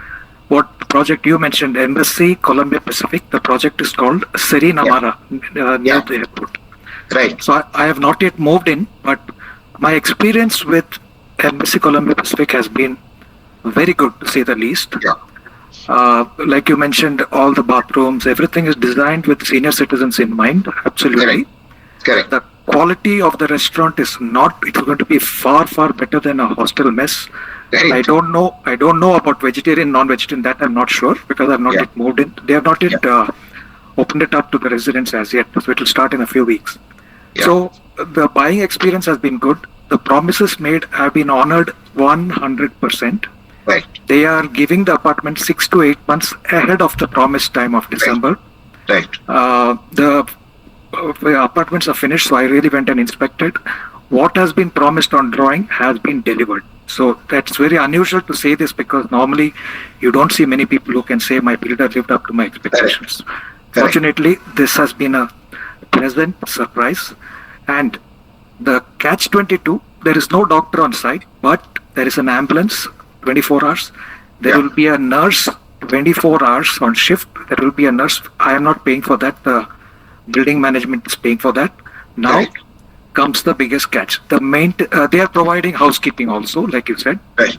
what project you mentioned, Embassy, Columbia Pacific. The project is called Seri Namara, near the airport. Right. So I have not yet moved in, but my experience with Embassy Columbia Pacific has been very good, to say the least. Yeah. Like you mentioned, all the bathrooms, everything is designed with senior citizens in mind. Absolutely. Correct. The quality of the restaurant is not, it's going to be far better than a hostel mess. Right. I don't know about vegetarian, non-vegetarian, that I'm not sure, because I've not yet moved in. They have not yet opened it up to the residents as yet, so it will start in a few weeks. Yeah. So the buying experience has been good. The promises made have been honored 100%. Right. They are giving the apartment 6 to 8 months ahead of the promised time of December. Right. The apartments are finished, so I really went and inspected. What has been promised on drawing has been delivered. So that's very unusual to say this, because normally you don't see many people who can say my builder lived up to my expectations. Correct. Fortunately, this has been a pleasant surprise. And the catch-22, there is no doctor on site, but there is an ambulance 24 hours. There will be a nurse 24 hours on shift. There will be a nurse. I am not paying for that. The building management is paying for that. Now comes the biggest catch. They are providing housekeeping also, like you said. Right.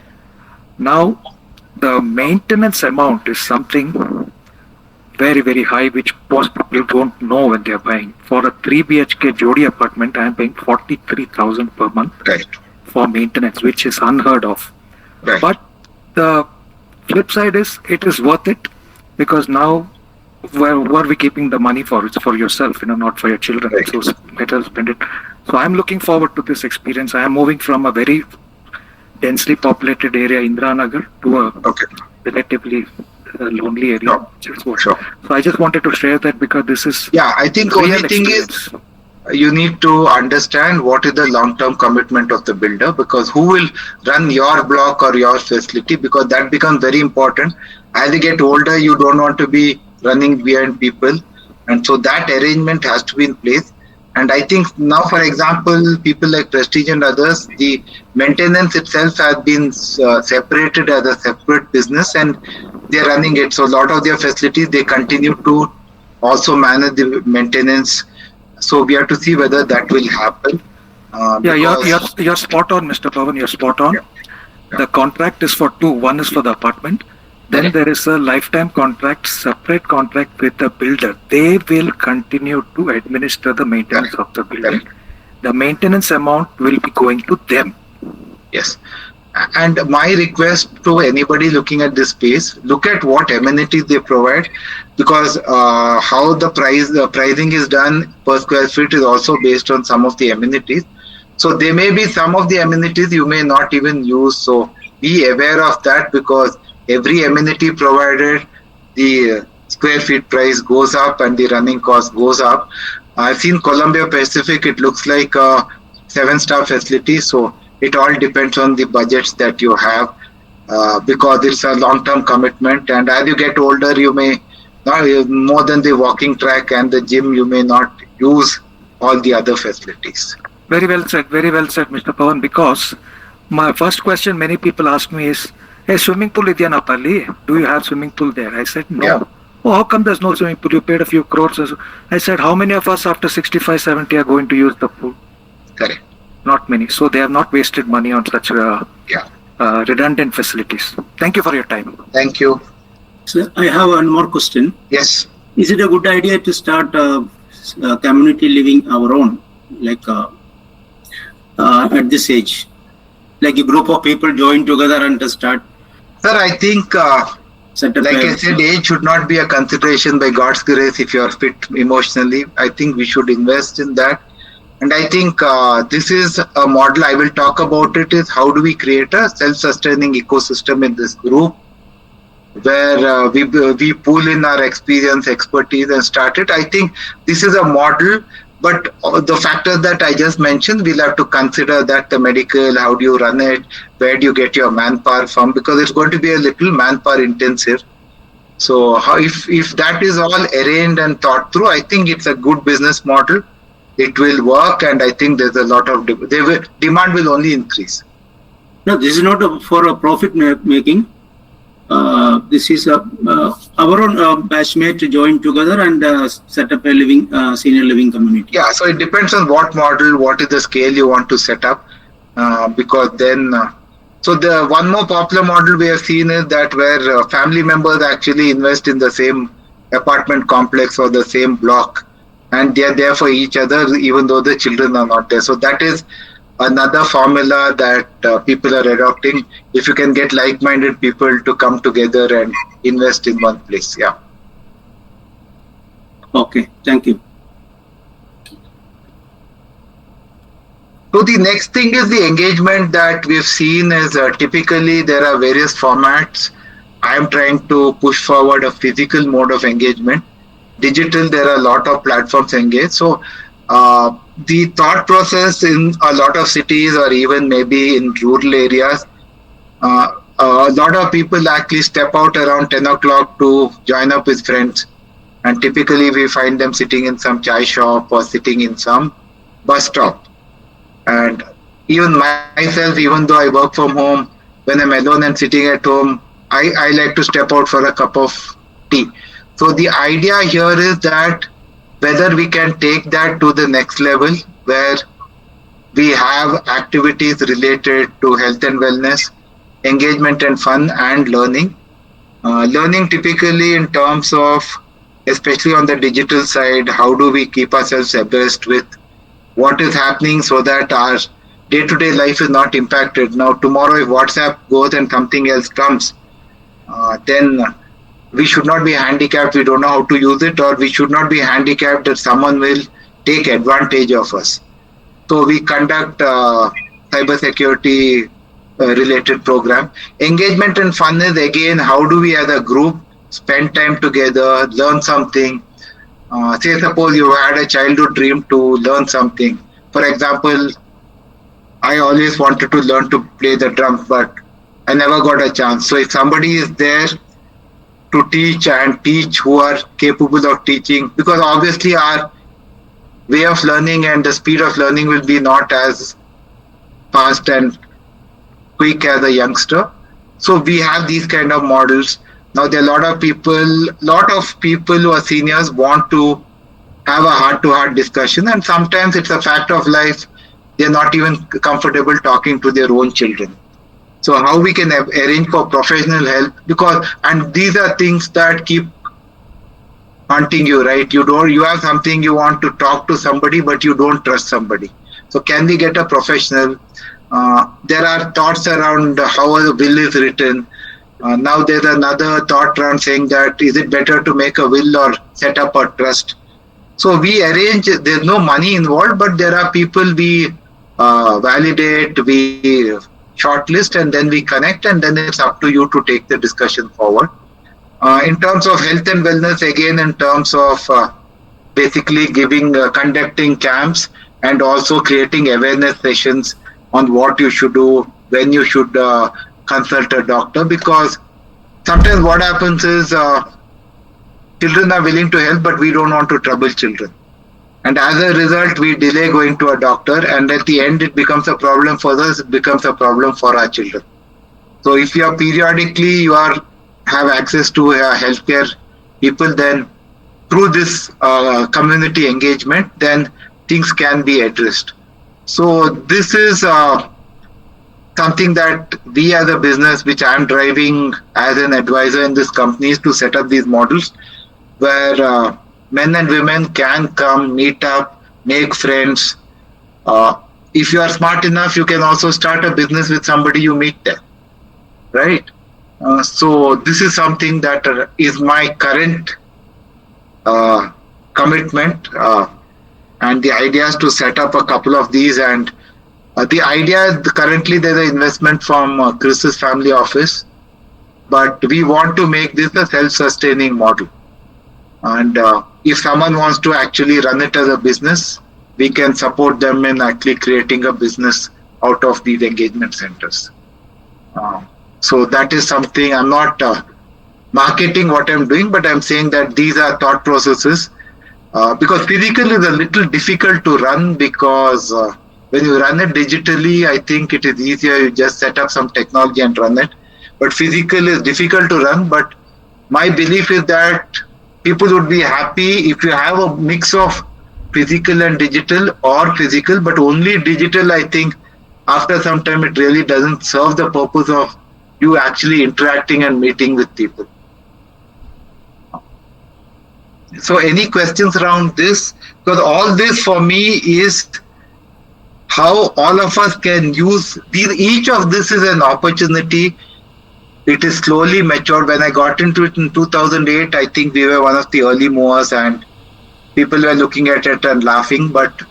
Now, the maintenance amount is something very, very high, which most people don't know when they are buying. For a 3 BHK Jodi apartment, I am paying 43,000 per month for maintenance, which is unheard of. Right. But the flip side is, it is worth it, because now where are we keeping the money for? It's for yourself, not for your children. Right. So better spend it. So I'm looking forward to this experience. I am moving from a very densely populated area, Indranagar, to a relatively lonely area. Sure. So I just wanted to share that, because this is I think only thing is, you need to understand what is the long-term commitment of the builder, because who will run your block or your facility, because that becomes very important. As you get older, you don't want to be running behind people, and so that arrangement has to be in place. And I think now, for example, people like Prestige and others, the maintenance itself has been separated as a separate business, and they're running it. So a lot of their facilities, they continue to also manage the maintenance. So we have to see whether that will happen. You're spot on, Mr. Pavan. You're spot on. The contract is for two. One is for the apartment. Then there is a lifetime contract, separate contract with the builder. They will continue to administer the maintenance of the building. The maintenance amount will be going to them. Yes. And my request to anybody looking at this space, look at what amenities they provide, because how the pricing is done per square feet is also based on some of the amenities. So there may be some of the amenities you may not even use. So be aware of that, because every amenity provided, the square feet price goes up and the running cost goes up. I've seen Columbia Pacific, it looks like a 7-star facility. So it all depends on the budgets that you have, because it's a long-term commitment. And as you get older, you may not, more than the walking track and the gym, you may not use all the other facilities. Very well said, Mr. Pavan, because my first question many people ask me is, hey, swimming pool idya na Palli? Do you have swimming pool there? I said, no. Yeah. Oh, how come there's no swimming pool? You paid a few crores. I said, how many of us after 65, 70 are going to use the pool? Correct. Not many. So they have not wasted money on such redundant facilities. Thank you for your time. Thank you. So I have one more question. Yes. Is it a good idea to start community living our own, like at this age? Like a group of people join together and to start? Sir, I think, like I said, age should not be a consideration. By God's grace, if you are fit emotionally, I think we should invest in that. And I think this is a model I will talk about. It is how do we create a self-sustaining ecosystem in this group, where we pool in our experience, expertise, and start it. I think this is a model, but the factors that I just mentioned, we'll have to consider that, the medical, how do you run it, where do you get your manpower from, because it's going to be a little manpower intensive. So if that is all arranged and thought through, I think it's a good business model. It will work, and I think there's a lot of demand will only increase. No, this is not for a profit making. This is our own batchmate to join together and set up a senior living community. Yeah, so it depends on what model, what is the scale you want to set up, because then. So the one more popular model we have seen is that where family members actually invest in the same apartment complex or the same block, and they are there for each other even though the children are not there. So that is another formula that people are adopting. If you can get like-minded people to come together and invest in one place. Yeah. Okay, thank you. So the next thing is the engagement that we've seen is typically there are various formats. I am trying to push forward a physical mode of engagement. Digital, there are a lot of platforms engaged. So the thought process in a lot of cities or even maybe in rural areas, a lot of people actually step out around 10 o'clock to join up with friends. And typically we find them sitting in some chai shop or sitting in some bus stop. And even myself, even though I work from home, when I'm alone and sitting at home, I like to step out for a cup of tea. So the idea here is that whether we can take that to the next level where we have activities related to health and wellness, engagement and fun and learning. Learning typically in terms of, especially on the digital side, how do we keep ourselves abreast with what is happening so that our day-to-day life is not impacted. Now, tomorrow if WhatsApp goes and something else comes, then we should not be handicapped, we don't know how to use it, or we should not be handicapped that someone will take advantage of us. So we conduct cybersecurity related program. Engagement and fun is again, how do we as a group spend time together, learn something. Say suppose you had a childhood dream to learn something. For example, I always wanted to learn to play the drums, but I never got a chance. So if somebody is there to teach and teach who are capable of teaching, because obviously our way of learning and the speed of learning will be not as fast and quick as a youngster. So we have these kind of models. Now there are a lot of people who are seniors want to have a heart-to-heart discussion, and sometimes it's a fact of life. They're not even comfortable talking to their own children. So how we can arrange for professional help, and these are things that keep haunting you, right? You have something you want to talk to somebody, but you don't trust somebody. So can we get a professional? There are thoughts around how a will is written. Now there's another thought around saying that is it better to make a will or set up a trust? So we arrange, there's no money involved, but there are people we validate, we shortlist, and then we connect, and then it's up to you to take the discussion forward. In terms of health and wellness, again, in terms of basically conducting camps and also creating awareness sessions on what you should do, when you should consult a doctor, because sometimes what happens is children are willing to help, but we don't want to trouble children. And as a result, we delay going to a doctor, and at the end, it becomes a problem for us, it becomes a problem for our children. So if you are periodically, have access to healthcare people, then through this community engagement, then things can be addressed. So this is something that we as a business, which I am driving as an advisor in this company, is to set up these models where men and women can come, meet up, make friends. If you are smart enough, you can also start a business with somebody you meet there, right? So this is something that is my current commitment, and the idea is to set up a couple of these. And the idea currently there's an investment from Chris's family office, but we want to make this a self-sustaining model. And if someone wants to actually run it as a business, we can support them in actually creating a business out of these engagement centers. So that is something, I'm not marketing what I'm doing, but I'm saying that these are thought processes, because physical is a little difficult to run, because when you run it digitally, I think it is easier, you just set up some technology and run it. But physical is difficult to run, but my belief is that people would be happy if you have a mix of physical and digital, or physical, but only digital. I think after some time it really doesn't serve the purpose of you actually interacting and meeting with people. So any questions around this? Because all this for me is how all of us can use these. Each of this is an opportunity. It is slowly matured. When I got into it in 2008, I think we were one of the early movers and people were looking at it and laughing. But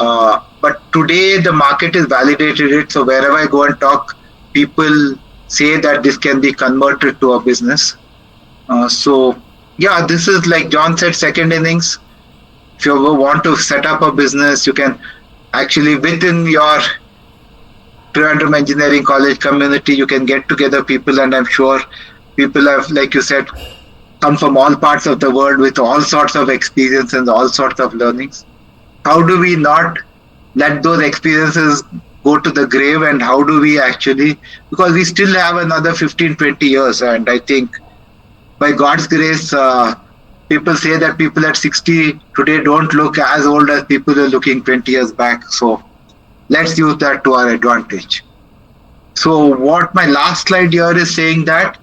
But today the market has validated it. So wherever I go and talk, people say that this can be converted to a business. So yeah, this is like John said, second innings. If you want to set up a business, you can actually within your Trivandrum Engineering College community, you can get together people, and I'm sure people have, like you said, come from all parts of the world with all sorts of experience and all sorts of learnings. How do we not let those experiences go to the grave, and how do we actually, because we still have another 15-20 years, and I think by God's grace, people say that people at 60 today don't look as old as people were looking 20 years back. So let's use that to our advantage. So what my last slide here is saying that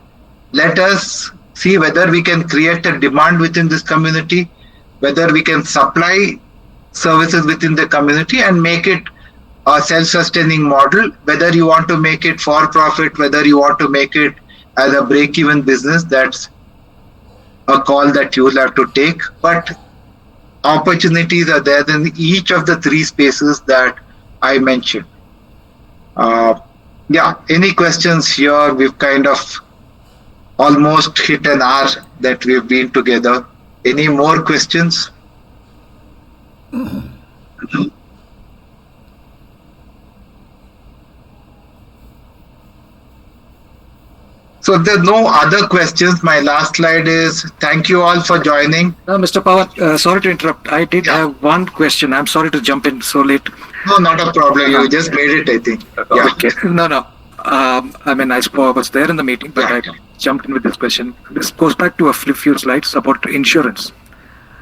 let us see whether we can create a demand within this community, whether we can supply services within the community and make it a self-sustaining model, whether you want to make it for profit, whether you want to make it as a break-even business, that's a call that you will have to take. But opportunities are there in each of the three spaces that I mentioned. Yeah, any questions here? We've kind of almost hit an hour that we've been together. Any more questions? So if there's no other questions, my last slide is thank you all for joining. Mr. Pavan, sorry to interrupt. I did have one question. I'm sorry to jump in so late. No, not a problem. You just made it, I think. Yeah. Okay. No. I mean, I was there in the meeting, but I jumped in with this question. This goes back to a few slides about insurance.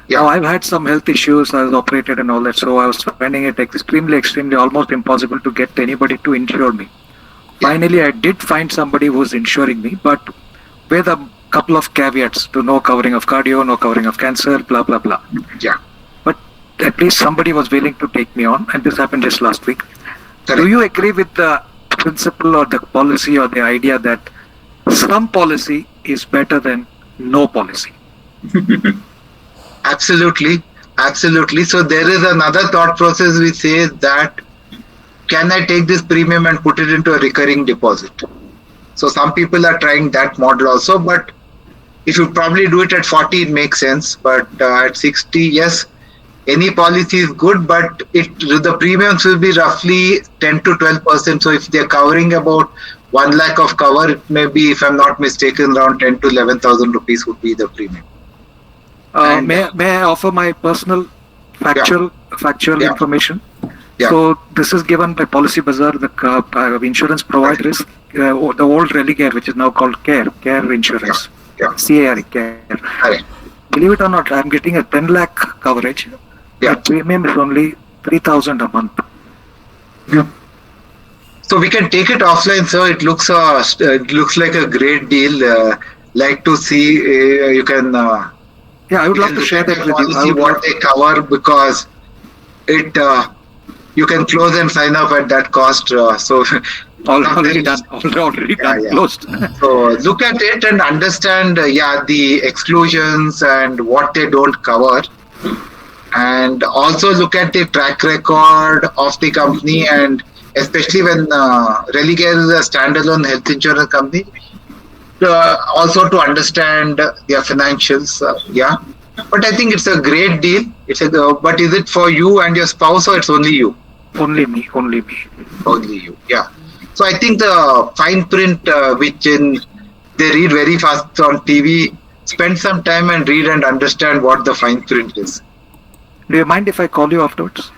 Yeah. Now, I've had some health issues. I was operated and all that, so I was finding it extremely, almost impossible to get anybody to insure me. Finally, I did find somebody who's insuring me, but with a couple of caveats to no covering of cardio, no covering of cancer, blah, blah, blah. Yeah. But at least somebody was willing to take me on, and this happened just last week. Correct. Do you agree with the principle or the policy or the idea that some policy is better than no policy? Absolutely. So there is another thought process which says that can I take this premium and put it into a recurring deposit? So some people are trying that model also, but if you probably do it at 40, it makes sense. But at 60, yes, any policy is good, but the premiums will be roughly 10 to 12%. So if they're covering about 1 lakh of cover, it may be, if I'm not mistaken, around 10 to 11,000 rupees would be the premium. May I offer my personal factual information? Yeah. So this is given by Policy Bazaar, the insurance provider is the old Religare, which is now called Care Insurance. Yeah. CARE, Care. Correct. Believe it or not, I'm getting a 10 lakh coverage. Yeah. The premium is only 3,000 a month. Yeah. So we can take it offline, sir. It looks like a great deal. Like to see you can. Yeah, I would love to share that with you. See what they cover, because it. You can close and sign up at that cost. So already done. Closed. So look at it and understand, the exclusions and what they don't cover, and also look at the track record of the company, and especially when Religare is a standalone health insurance company, also to understand their financials. But I think it's a great deal. But is it for you and your spouse, or it's only you? Only me. Only you. Yeah. So I think the fine print, they read very fast on TV. Spend some time and read and understand what the fine print is. Do you mind if I call you afterwards?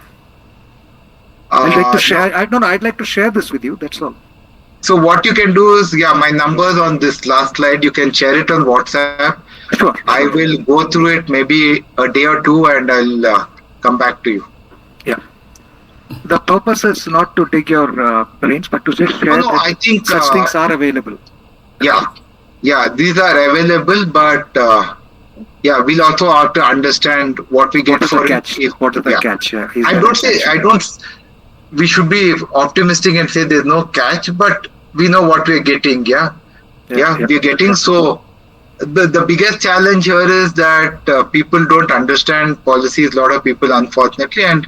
I'd like to share. I'd like to share this with you. That's all. So what you can do is, my number's on this last slide. You can share it on WhatsApp. Sure. I will go through it maybe a day or two, and I'll come back to you. Yeah. The purpose is not to take your brains, but to just share that I think such things are available. Yeah, these are available, but we'll also have to understand what we get for it. What is the catch? We should be optimistic and say there's no catch, but we know what we're getting. We're getting. So the biggest challenge here is that people don't understand policies. A lot of people, unfortunately, and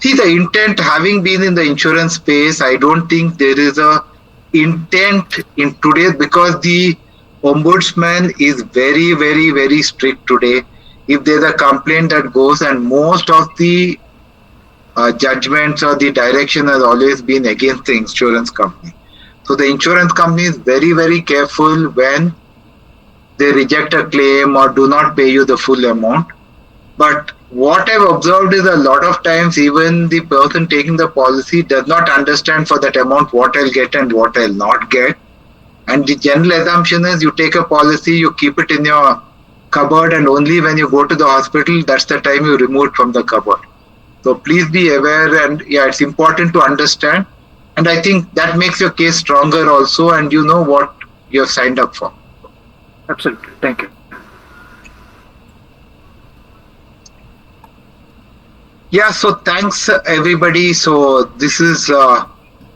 See, the intent, having been in the insurance space, I don't think there is a intent in today, because the ombudsman is very, very, very strict today. If there's a complaint that goes, and most of the judgments or the direction has always been against the insurance company. So the insurance company is very, very careful when they reject a claim or do not pay you the full amount. But what I've observed is a lot of times even the person taking the policy does not understand for that amount what I'll get and what I'll not get. And the general assumption is you take a policy, you keep it in your cupboard, and only when you go to the hospital, that's the time you remove it from the cupboard. So please be aware, and yeah, it's important to understand. And I think that makes your case stronger also, and you know what you've signed up for. Absolutely. Thank you. Yeah, so thanks everybody. So this is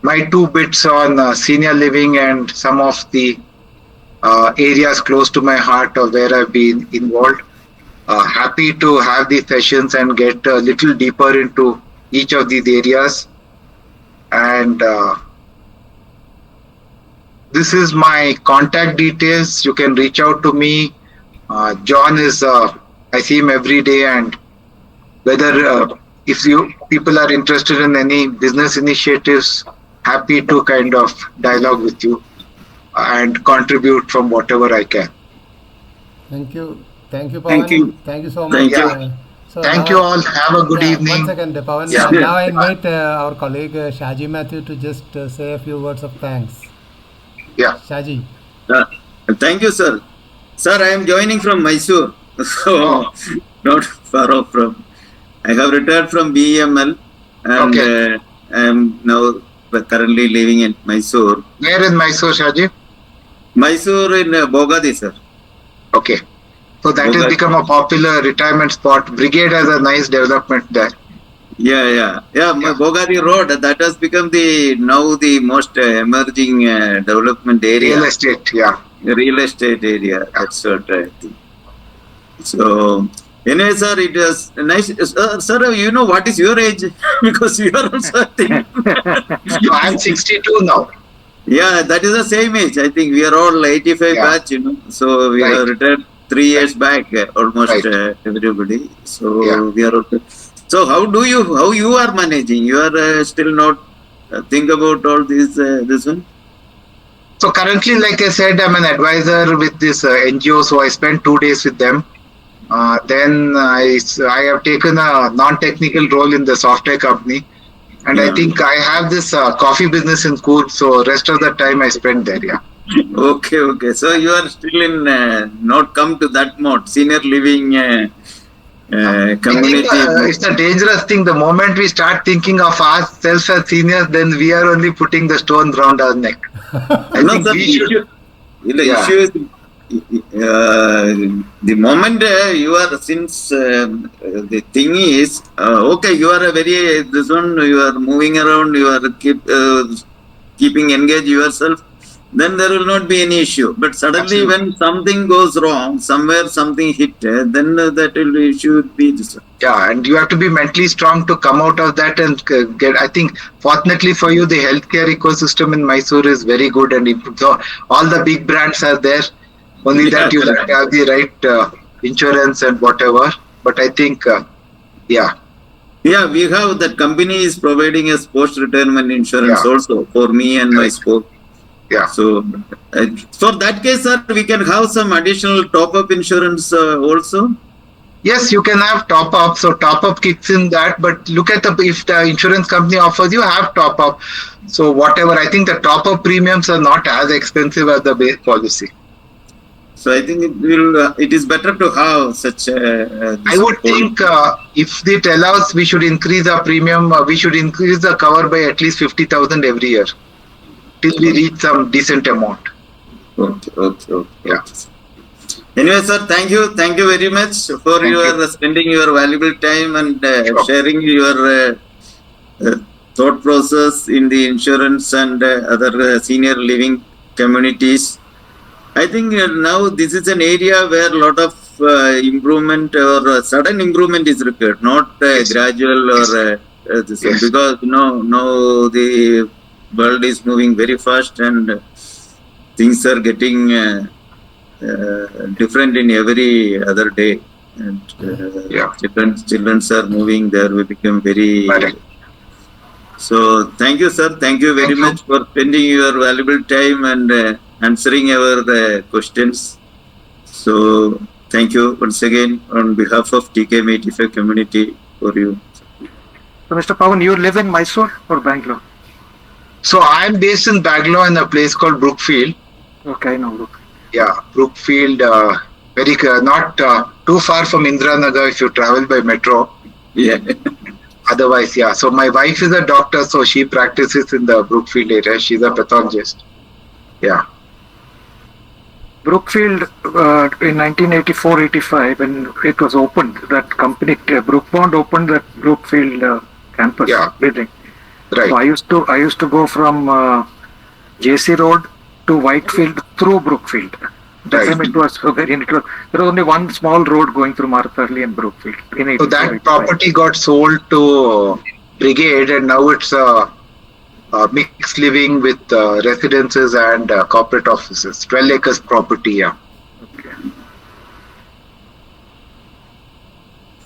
my 2 bits on senior living and some of the areas close to my heart of where I've been involved. Happy to have these sessions and get a little deeper into each of these areas. And this is my contact details. You can reach out to me. John is, I see him every day, and whether if you people are interested in any business initiatives, happy to kind of dialogue with you and contribute from whatever I can. Thank you. Thank you, Pavan. Thank you. Thank you so much. Thank you. So Thank now- you all. Have a good evening. 1 second, Pavan. Yeah. Now I invite our colleague Shaji Matthew to just say a few words of thanks. Yeah. Shaji. Thank you, sir. Sir, I am joining from Mysore, so not far off from. I have retired from BEML, and Okay. I am now currently living in Mysore. Where in Mysore, Shaji? Mysore in Bogadi, sir. Okay. So that has Bogadi. become a popular retirement spot. Brigade has a nice development there. Yeah. Bogadi Road. That has become now the most emerging development area. Real estate, yeah. Real estate area. That's what I think. So, anyway, sir, it was nice. Sir, you know what is your age? Because you are also, I think. So I'm 62 now. Yeah, that is the same age. I think we are all 85 Yeah. batch, So we Right. are retired 3 years back, almost Right. everybody. So Yeah. we are okay. So how you are managing? You are still not think about all this one? So currently, like I said, I'm an advisor with this NGO. So I spend 2 days with them. Then I have taken a non-technical role in the software company. And I Yeah. think I have this coffee business in Coorg. So rest of the time I spend there, yeah. Okay. So you are still in not come to that mode, senior living community. I think, it's a dangerous thing. The moment we start thinking of ourselves as seniors, then we are only putting the stone round our neck. I No, think sir, we should. the Yeah. issue is the moment you are, since the thing is okay, you are a very this one, you are moving around, you are keeping engaged yourself, then there will not be any issue. But suddenly Absolutely. when something goes wrong, somewhere something hit, then that will issue would be this. Yeah, and you have to be mentally strong to come out of that and get. I think, fortunately for you, the healthcare ecosystem in Mysore is very good, and so all the big brands are there. Only that you have to have the right insurance and whatever. But I think, yeah. Yeah, we have that company is providing us post-retirement insurance Yeah. also for me and my Correct. spouse. Yeah. So, for that case, sir, we can have some additional top-up insurance also. Yes, you can have top up. So top up kicks in that, but look at if the insurance company offers you, have top up. So whatever, I think the top up premiums are not as expensive as the base policy. So I think it is better to have such. I would think if it allows, we should increase our premium. We should increase the cover by at least 50,000 every year till we reach some decent amount. Okay. Yeah. Anyway, sir, thank you very much for Thank spending your valuable time and Sure. sharing your thought process in the insurance and other senior living communities. I think now this is an area where a lot of improvement or sudden improvement is required, not Yes. gradual or this Yes. because now the world is moving very fast and things are getting different in every other day. And Yeah. children are moving there. We become very. Correct. So thank you, sir. Thank you very Thank you. much for spending your valuable time and answering our questions. So thank you once again on behalf of TKM85 community for you. So, Mr. Pavan, you live in Mysore or Bangalore? So I'm based in Bangalore in a place called Brookfield. Okay, I know. Look. Yeah, Brookfield, not too far from Indiranagar if you travel by metro. Yeah. Otherwise, yeah. So my wife is a doctor, so she practices in the Brookfield area. She's a pathologist. Yeah. Brookfield in 1984-85, when it was opened, that company, Brookbond opened that Brookfield campus building. Right. So I used to go from JC Road to Whitefield through Brookfield. That time it was there was only one small road going through Martharli and Brookfield. So that property got sold to Brigade, and now it's mixed living with residences and corporate offices. 12 acres property. Yeah.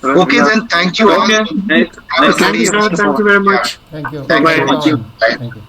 Okay, then thank you all. Okay. Nice. Thank you, sir. Thank you very much. Thank you. Thank you. Thank you.